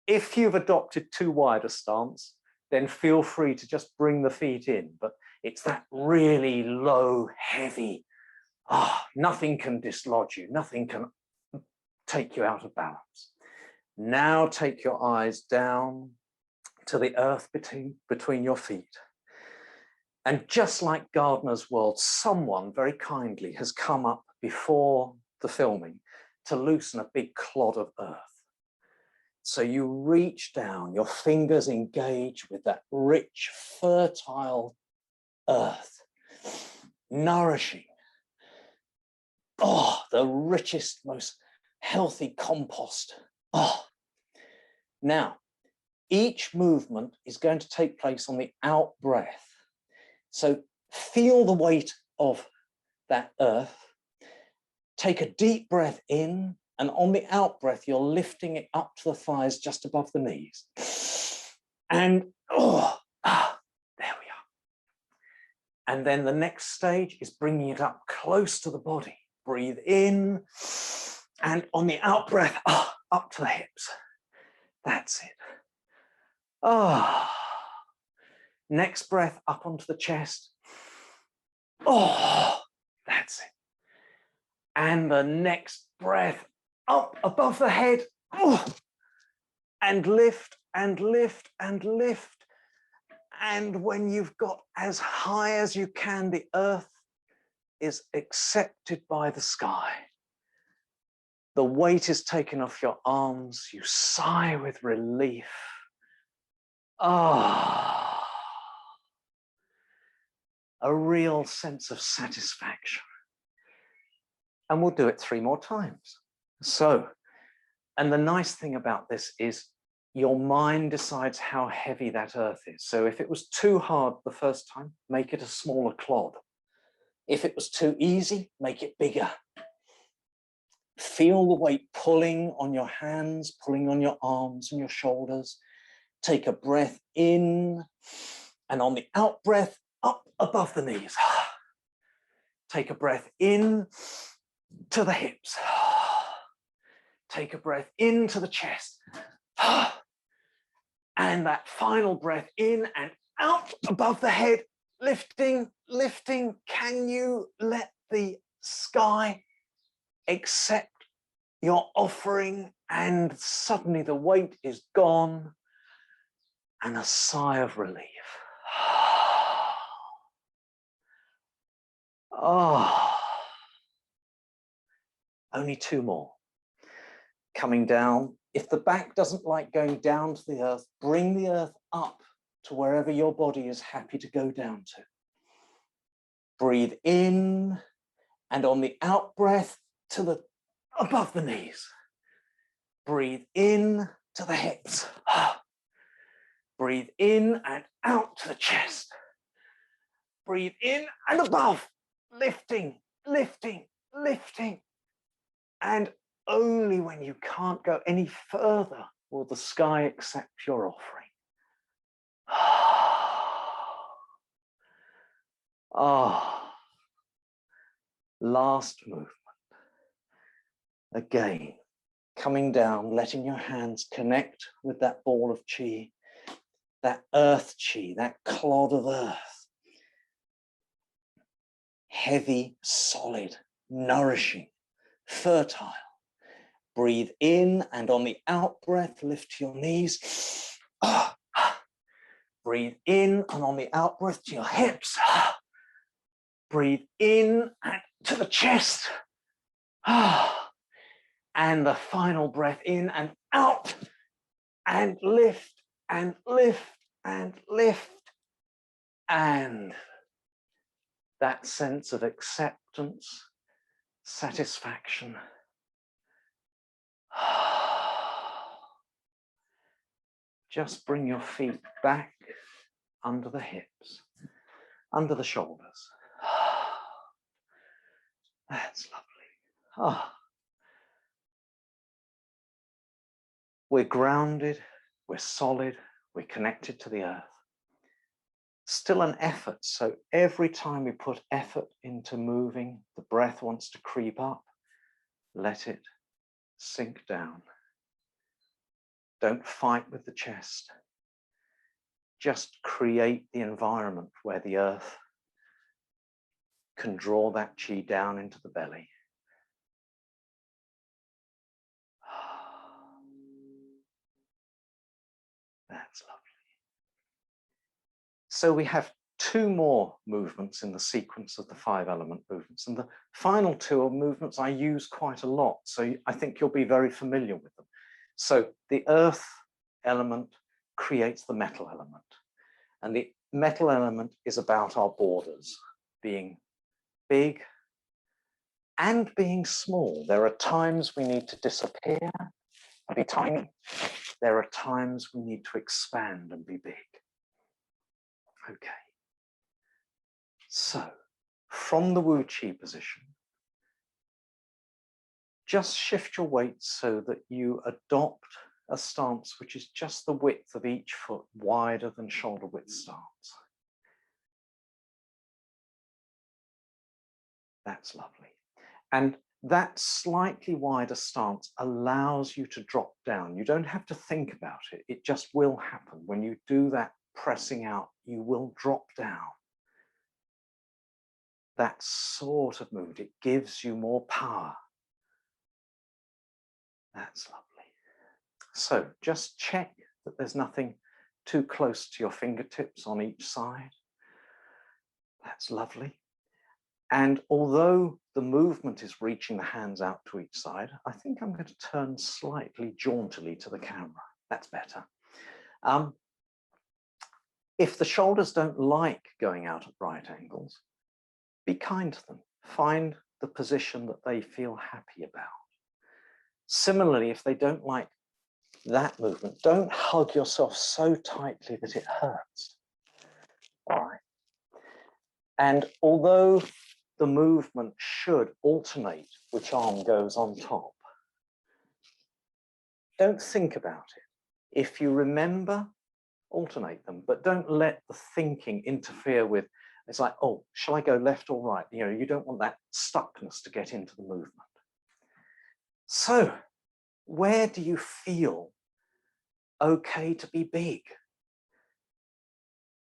If you've adopted too wide a stance, then feel free to just bring the feet in. But it's that really low, heavy, nothing can dislodge you. Nothing can take you out of balance. Now take your eyes down to the earth between your feet. And just like Gardener's World, someone very kindly has come up before the filming to loosen a big clod of earth. So you reach down, your fingers engage with that rich, fertile earth, nourishing. Oh, the richest, most healthy compost. Oh. Now, each movement is going to take place on the out breath. So feel the weight of that earth. Take a deep breath in, and on the out breath, you're lifting it up to the thighs just above the knees. And there we are. And then the next stage is bringing it up close to the body. Breathe in, and on the out breath, up to the hips. That's it. Next breath up onto the chest. That's it. And the next breath up above the head. And lift and lift and lift. And when you've got as high as you can, the earth is accepted by the sky. The weight is taken off your arms. You sigh with relief. A real sense of satisfaction. And we'll do it 3 more times. So, and the nice thing about this is your mind decides how heavy that earth is. So if it was too hard the first time, make it a smaller clod. If it was too easy, make it bigger. Feel the weight pulling on your hands, pulling on your arms and your shoulders. Take a breath in, and on the out breath, up above the knees. Take a breath in to the hips. Take a breath into the chest. And that final breath in and out above the head, lifting, lifting. Can you let the sky accept your offering? And suddenly the weight is gone, and a sigh of relief. Only 2 more. Coming down. If the back doesn't like going down to the earth, bring the earth up to wherever your body is happy to go down to. Breathe in, and on the out breath to the above the knees. Breathe in to the hips. Breathe in and out to the chest. Breathe in and above, lifting, lifting, lifting. And only when you can't go any further will the sky accept your offering. Last movement. Again, coming down, letting your hands connect with that ball of chi, that earth chi, that clod of earth. Heavy, solid, nourishing, fertile. Breathe in, and on the out breath, lift your knees. Breathe in, and on the out breath to your hips. Breathe in and to the chest. And the final breath in and out, and lift and lift and lift. And that sense of acceptance, satisfaction. Just bring your feet back under the hips, under the shoulders. That's lovely. We're grounded, we're solid, we're connected to the earth. Still an effort, so every time we put effort into moving, the breath wants to creep up, let it sink down. Don't fight with the chest. Just create the environment where the earth can draw that chi down into the belly. That's lovely. So we have two more movements in the sequence of the 5 element movements, and the final 2 are movements I use quite a lot, so I think you'll be very familiar with them. So the earth element creates the metal element, and the metal element is about our borders being big and being small. There are times we need to disappear and be tiny. There are times we need to expand and be big. Okay. So from the Wu Qi position, just shift your weight so that you adopt a stance which is just the width of each foot wider than shoulder width stance. That's lovely. And that slightly wider stance allows you to drop down. You don't have to think about it. It just will happen. When you do that pressing out, you will drop down. That sort of movement, it gives you more power. That's lovely. So just check that there's nothing too close to your fingertips on each side. That's lovely. And although the movement is reaching the hands out to each side, I think I'm going to turn slightly jauntily to the camera. That's better. If the shoulders don't like going out at right angles, be kind to them. Find the position that they feel happy about. Similarly, if they don't like that movement, don't hug yourself so tightly that it hurts. All right. And although the movement should alternate which arm goes on top, don't think about it. If you remember, alternate them, but don't let the thinking interfere with, it's like, oh, shall I go left or right? You know, you don't want that stuckness to get into the movement. So, where do you feel okay to be big?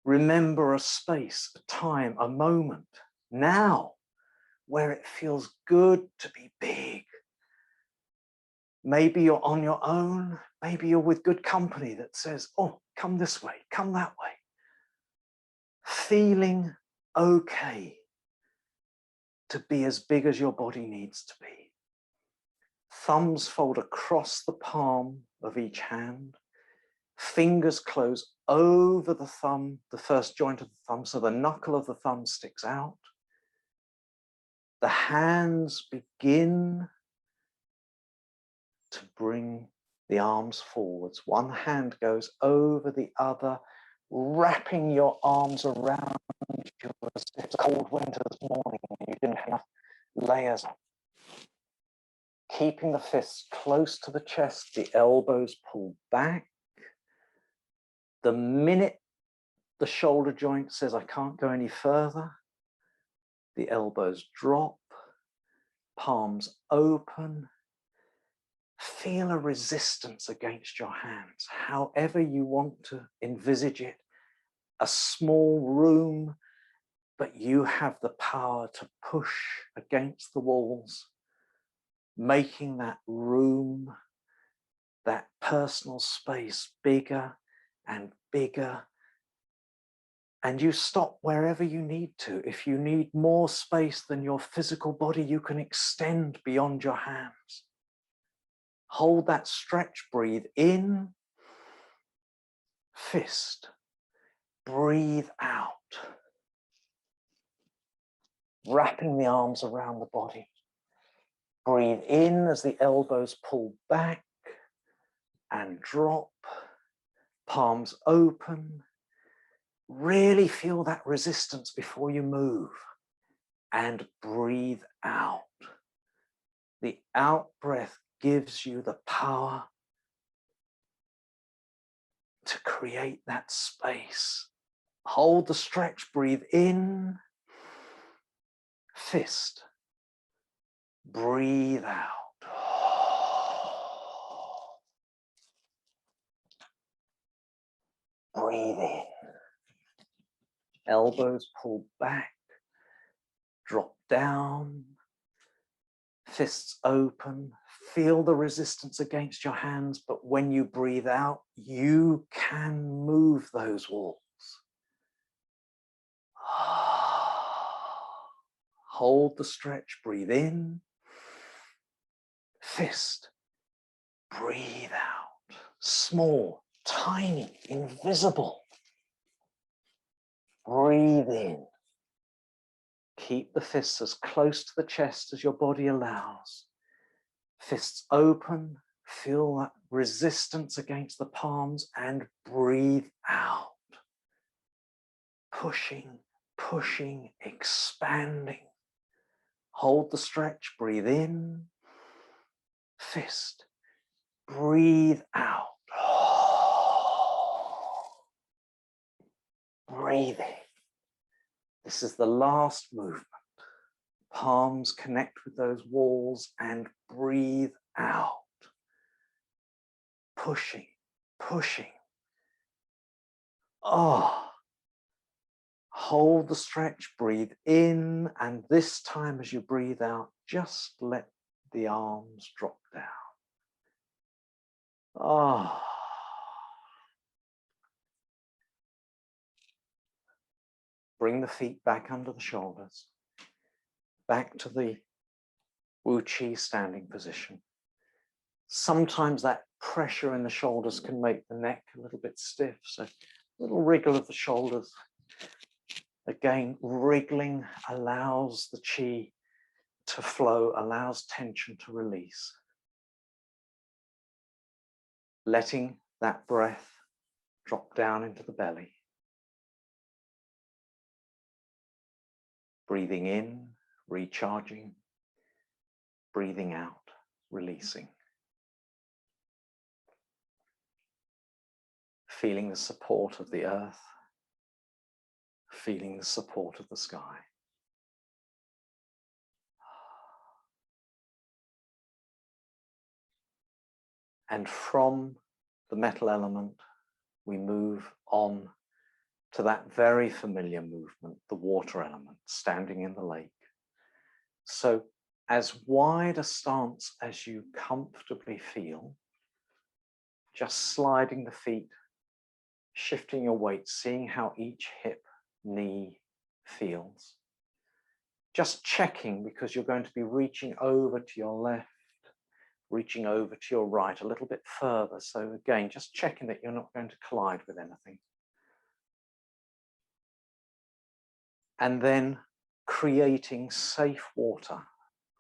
Remember a space, a time, a moment, now, where it feels good to be big. Maybe you're on your own, maybe you're with good company that says, oh, come this way, come that way. Feeling okay to be as big as your body needs to be. Thumbs fold across the palm of each hand. Fingers close over the thumb, the first joint of the thumb, so the knuckle of the thumb sticks out. The hands begin to bring the arms forwards. One hand goes over the other, wrapping your arms around you as if it's a cold winter's morning and you didn't have enough layers. Keeping the fists close to the chest, the elbows pull back. The minute the shoulder joint says, I can't go any further, the elbows drop, palms open. Feel a resistance against your hands, however you want to envisage it. A small room, but you have the power to push against the walls, making that room, that personal space bigger and bigger. And you stop wherever you need to. If you need more space than your physical body, you can extend beyond your hands. Hold that stretch, breathe in, fist, breathe out. Wrapping the arms around the body. Breathe in as the elbows pull back and drop, palms open. Really feel that resistance before you move, and breathe out. The out breath gives you the power to create that space. Hold the stretch, breathe in, fist, breathe out. Breathe in. Elbows pulled back, drop down, fists open. Feel the resistance against your hands, but when you breathe out, you can move those walls. Hold the stretch, breathe in, fist, breathe out. Small, tiny, invisible. Breathe in. Keep the fists as close to the chest as your body allows. Fists open, feel that resistance against the palms, and breathe out. Pushing, pushing, expanding. Hold the stretch, breathe in, fist, breathe out. Breathing. This is the last movement. Palms connect with those walls and breathe out. Pushing, pushing. Hold the stretch, breathe in, and this time as you breathe out, just let the arms drop down. Bring the feet back under the shoulders, back to the Wu Qi standing position. Sometimes that pressure in the shoulders can make the neck a little bit stiff, so a little wriggle of the shoulders. Again, wriggling allows the qi to flow, allows tension to release. Letting that breath drop down into the belly. Breathing in, recharging. Breathing out, releasing. Feeling the support of the earth. Feeling the support of the sky. And from the metal element, we move on to that very familiar movement, the water element, standing in the lake. So as wide a stance as you comfortably feel, just sliding the feet, shifting your weight, seeing how each hip, knee feels. Just checking, because you're going to be reaching over to your left, reaching over to your right a little bit further. So again, just checking that you're not going to collide with anything. And then creating safe water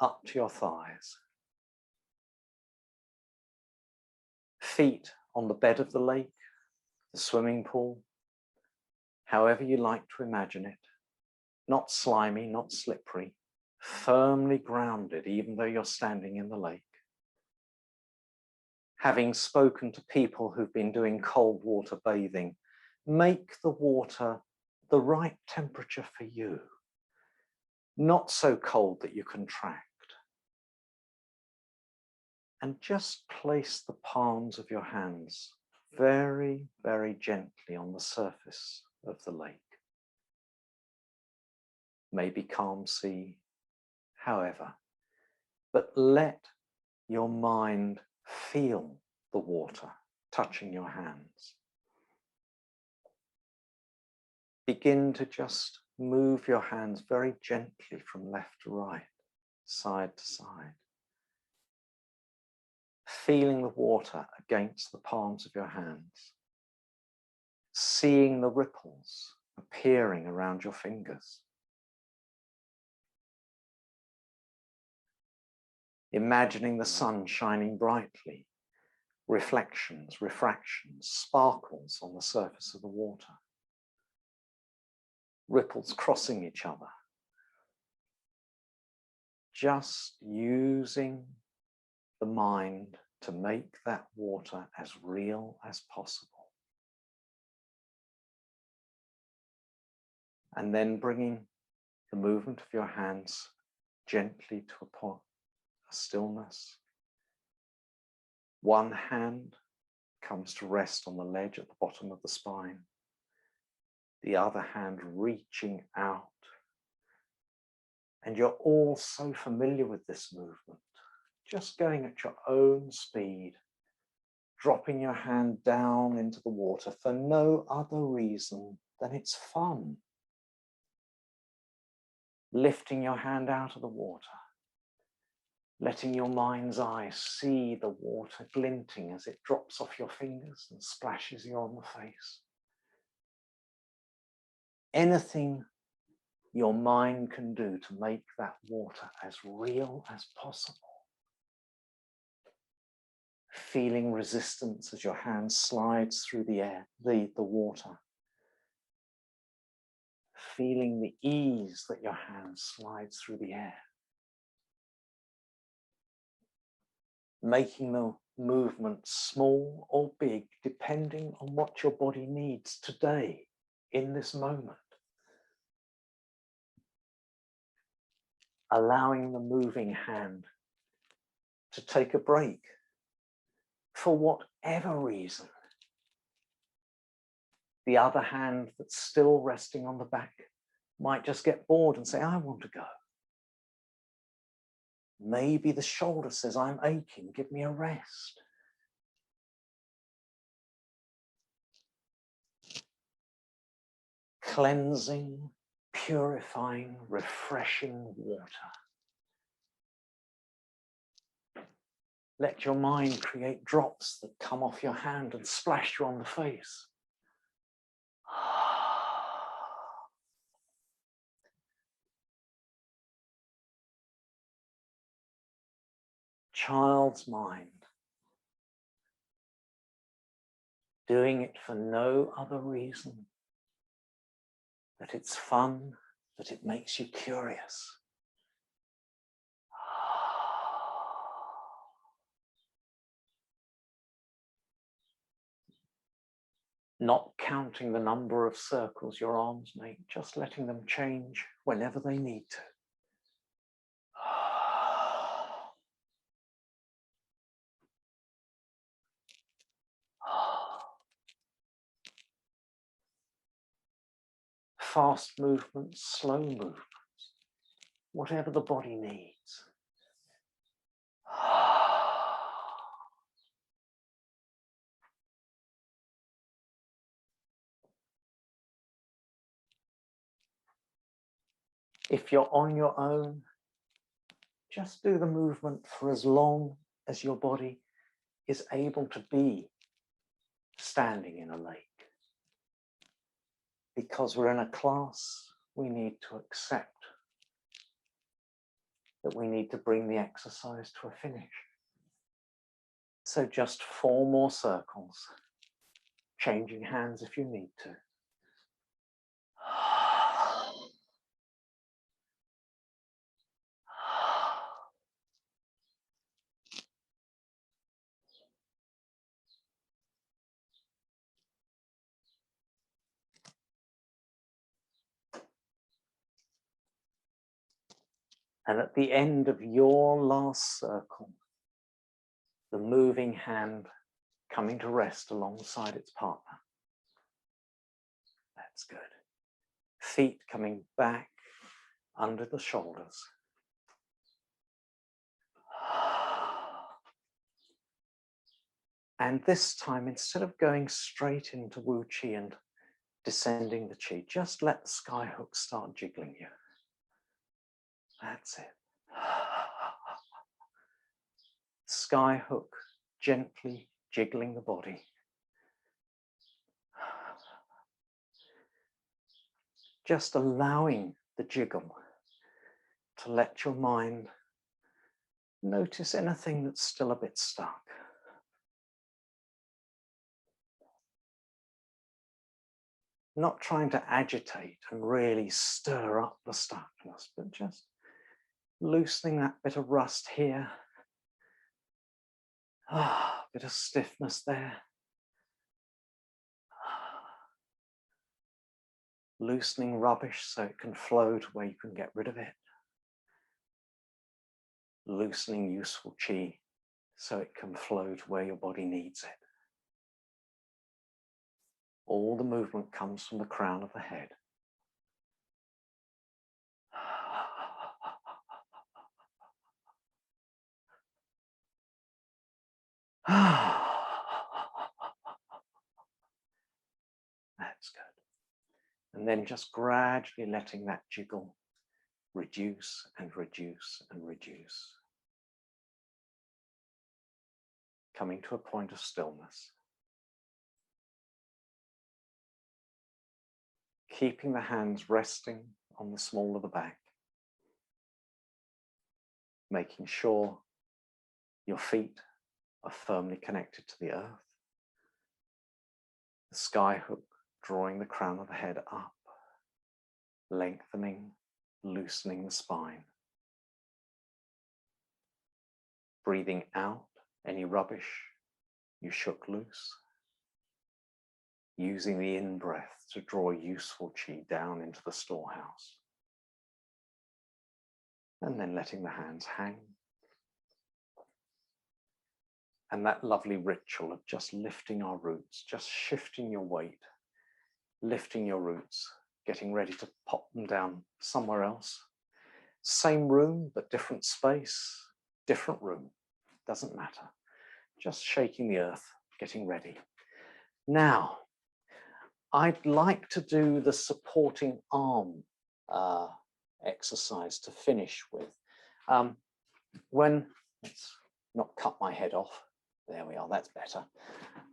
up to your thighs. Feet on the bed of the lake, the swimming pool, however you like to imagine it. Not slimy, not slippery, firmly grounded, even though you're standing in the lake. Having spoken to people who've been doing cold water bathing, make the water the right temperature for you. Not so cold that you contract. And just place the palms of your hands very, very gently on the surface of the lake. Maybe calm sea, however, but let your mind feel the water touching your hands. Begin to just move your hands very gently from left to right, side to side. Feeling the water against the palms of your hands. Seeing the ripples appearing around your fingers. Imagining the sun shining brightly, reflections, refractions, sparkles on the surface of the water. Ripples crossing each other. Just using the mind to make that water as real as possible. And then bringing the movement of your hands gently to a stillness. One hand comes to rest on the ledge at the bottom of the spine. The other hand reaching out. And you're all so familiar with this movement. Just going at your own speed, dropping your hand down into the water for no other reason than it's fun. Lifting your hand out of the water, letting your mind's eye see the water glinting as it drops off your fingers and splashes you on the face. Anything your mind can do to make that water as real as possible. Feeling resistance as your hand slides through the air, the water. Feeling the ease that your hand slides through the air. Making the movement small or big, depending on what your body needs today, in this moment. Allowing the moving hand to take a break for whatever reason. The other hand that's still resting on the back might just get bored and say, I want to go. Maybe the shoulder says, I'm aching, give me a rest. Cleansing, purifying, refreshing water. Let your mind create drops that come off your hand and splash you on the face. Child's mind. Doing it for no other reason. That it's fun, that it makes you curious. Not counting the number of circles your arms make, just letting them change whenever they need to. Fast movements, slow movements, whatever the body needs. If you're on your own, just do the movement for as long as your body is able to be standing in a lake. Because we're in a class, we need to accept that we need to bring the exercise to a finish. So just 4 more circles, changing hands if you need to. And at the end of your last circle, the moving hand coming to rest alongside its partner. That's good. Feet coming back under the shoulders. And this time, instead of going straight into Wu Qi and descending the Qi, just let the sky hook start jiggling you. That's it. Sky hook gently jiggling the body. Just allowing the jiggle to let your mind notice anything that's still a bit stuck. Not trying to agitate and really stir up the stuckness, but just loosening that bit of rust here. Bit of stiffness there. Loosening rubbish so it can flow to where you can get rid of it. Loosening useful qi so it can flow to where your body needs it. All the movement comes from the crown of the head. That's good. And then just gradually letting that jiggle reduce and reduce and reduce. Coming to a point of stillness. Keeping the hands resting on the small of the back. Making sure your feet are firmly connected to the earth. The sky hook drawing the crown of the head up, lengthening, loosening the spine. Breathing out any rubbish you shook loose. Using the in-breath to draw useful qi down into the storehouse. And then letting the hands hang. And that lovely ritual of just lifting our roots, just shifting your weight, lifting your roots, getting ready to pop them down somewhere else. Same room, but different space, different room, doesn't matter. Just shaking the earth, getting ready. Now, I'd like to do the supporting arm exercise to finish with. Let's not cut my head off. There we are, that's better.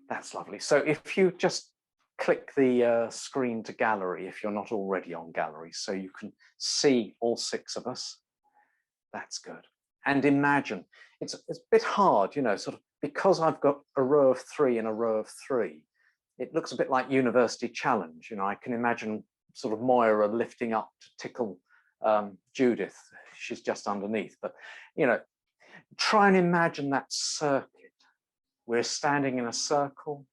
That's lovely. So if you just click the screen to gallery, if you're not already on gallery, so you can see all 6 of us, that's good. And imagine, it's a bit hard, you know, sort of, because I've got a row of 3 and a row of 3, it looks a bit like University Challenge. You know, I can imagine sort of Moira lifting up to tickle Judith. She's just underneath. But, you know, try and imagine that circuit. We're standing in a circle.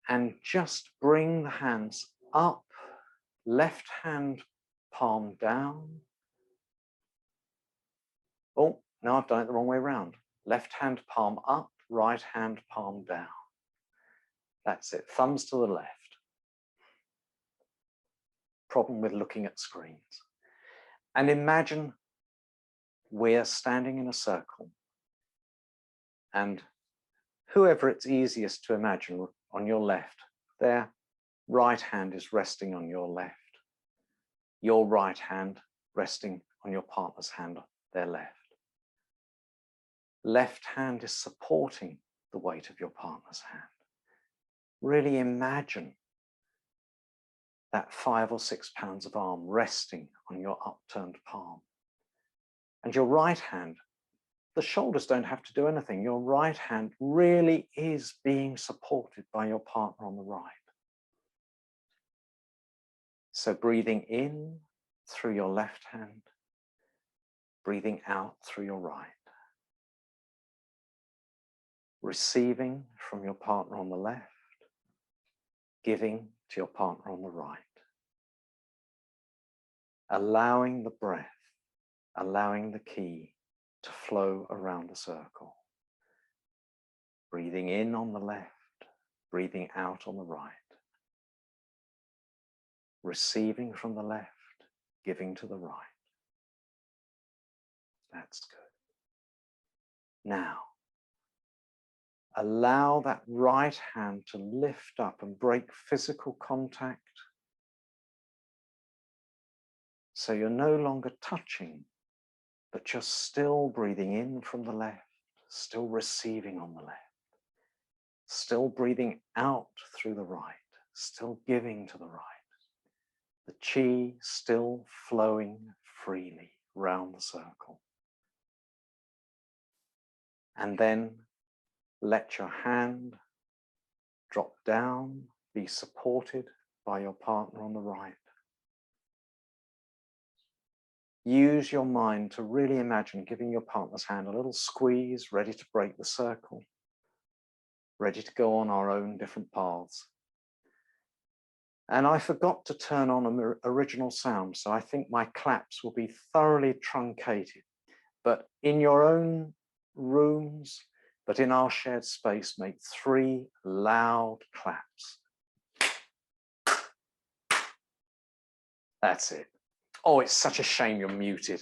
And just bring the hands up, left hand palm down. Oh, no, I've done it the wrong way around. Left hand palm up, right hand palm down. That's it, thumbs to the left. Problem with looking at screens. And imagine we're standing in a circle and whoever it's easiest to imagine on your left, their right hand is resting on your left. Your right hand resting on your partner's hand, their left. Left hand is supporting the weight of your partner's hand. Really imagine that 5 or 6 pounds of arm resting on your upturned palm. And your right hand, the shoulders don't have to do anything. Your right hand really is being supported by your partner on the right. So breathing in through your left hand, breathing out through your right. Receiving from your partner on the left, giving to your partner on the right. Allowing the breath, allowing the qi to flow around the circle. Breathing in on the left, breathing out on the right. Receiving from the left, giving to the right. That's good. Now, allow that right hand to lift up and break physical contact. So you're no longer touching, but you're still breathing in from the left, still receiving on the left, still breathing out through the right, still giving to the right. The chi still flowing freely round the circle. And then let your hand drop down, be supported by your partner on the right. Use your mind to really imagine giving your partner's hand a little squeeze, ready to break the circle, ready to go on our own different paths. And I forgot to turn on an original sound, so I think my claps will be thoroughly truncated. But in your own rooms, but in our shared space, make 3 loud claps. That's it. Oh, it's such a shame you're muted.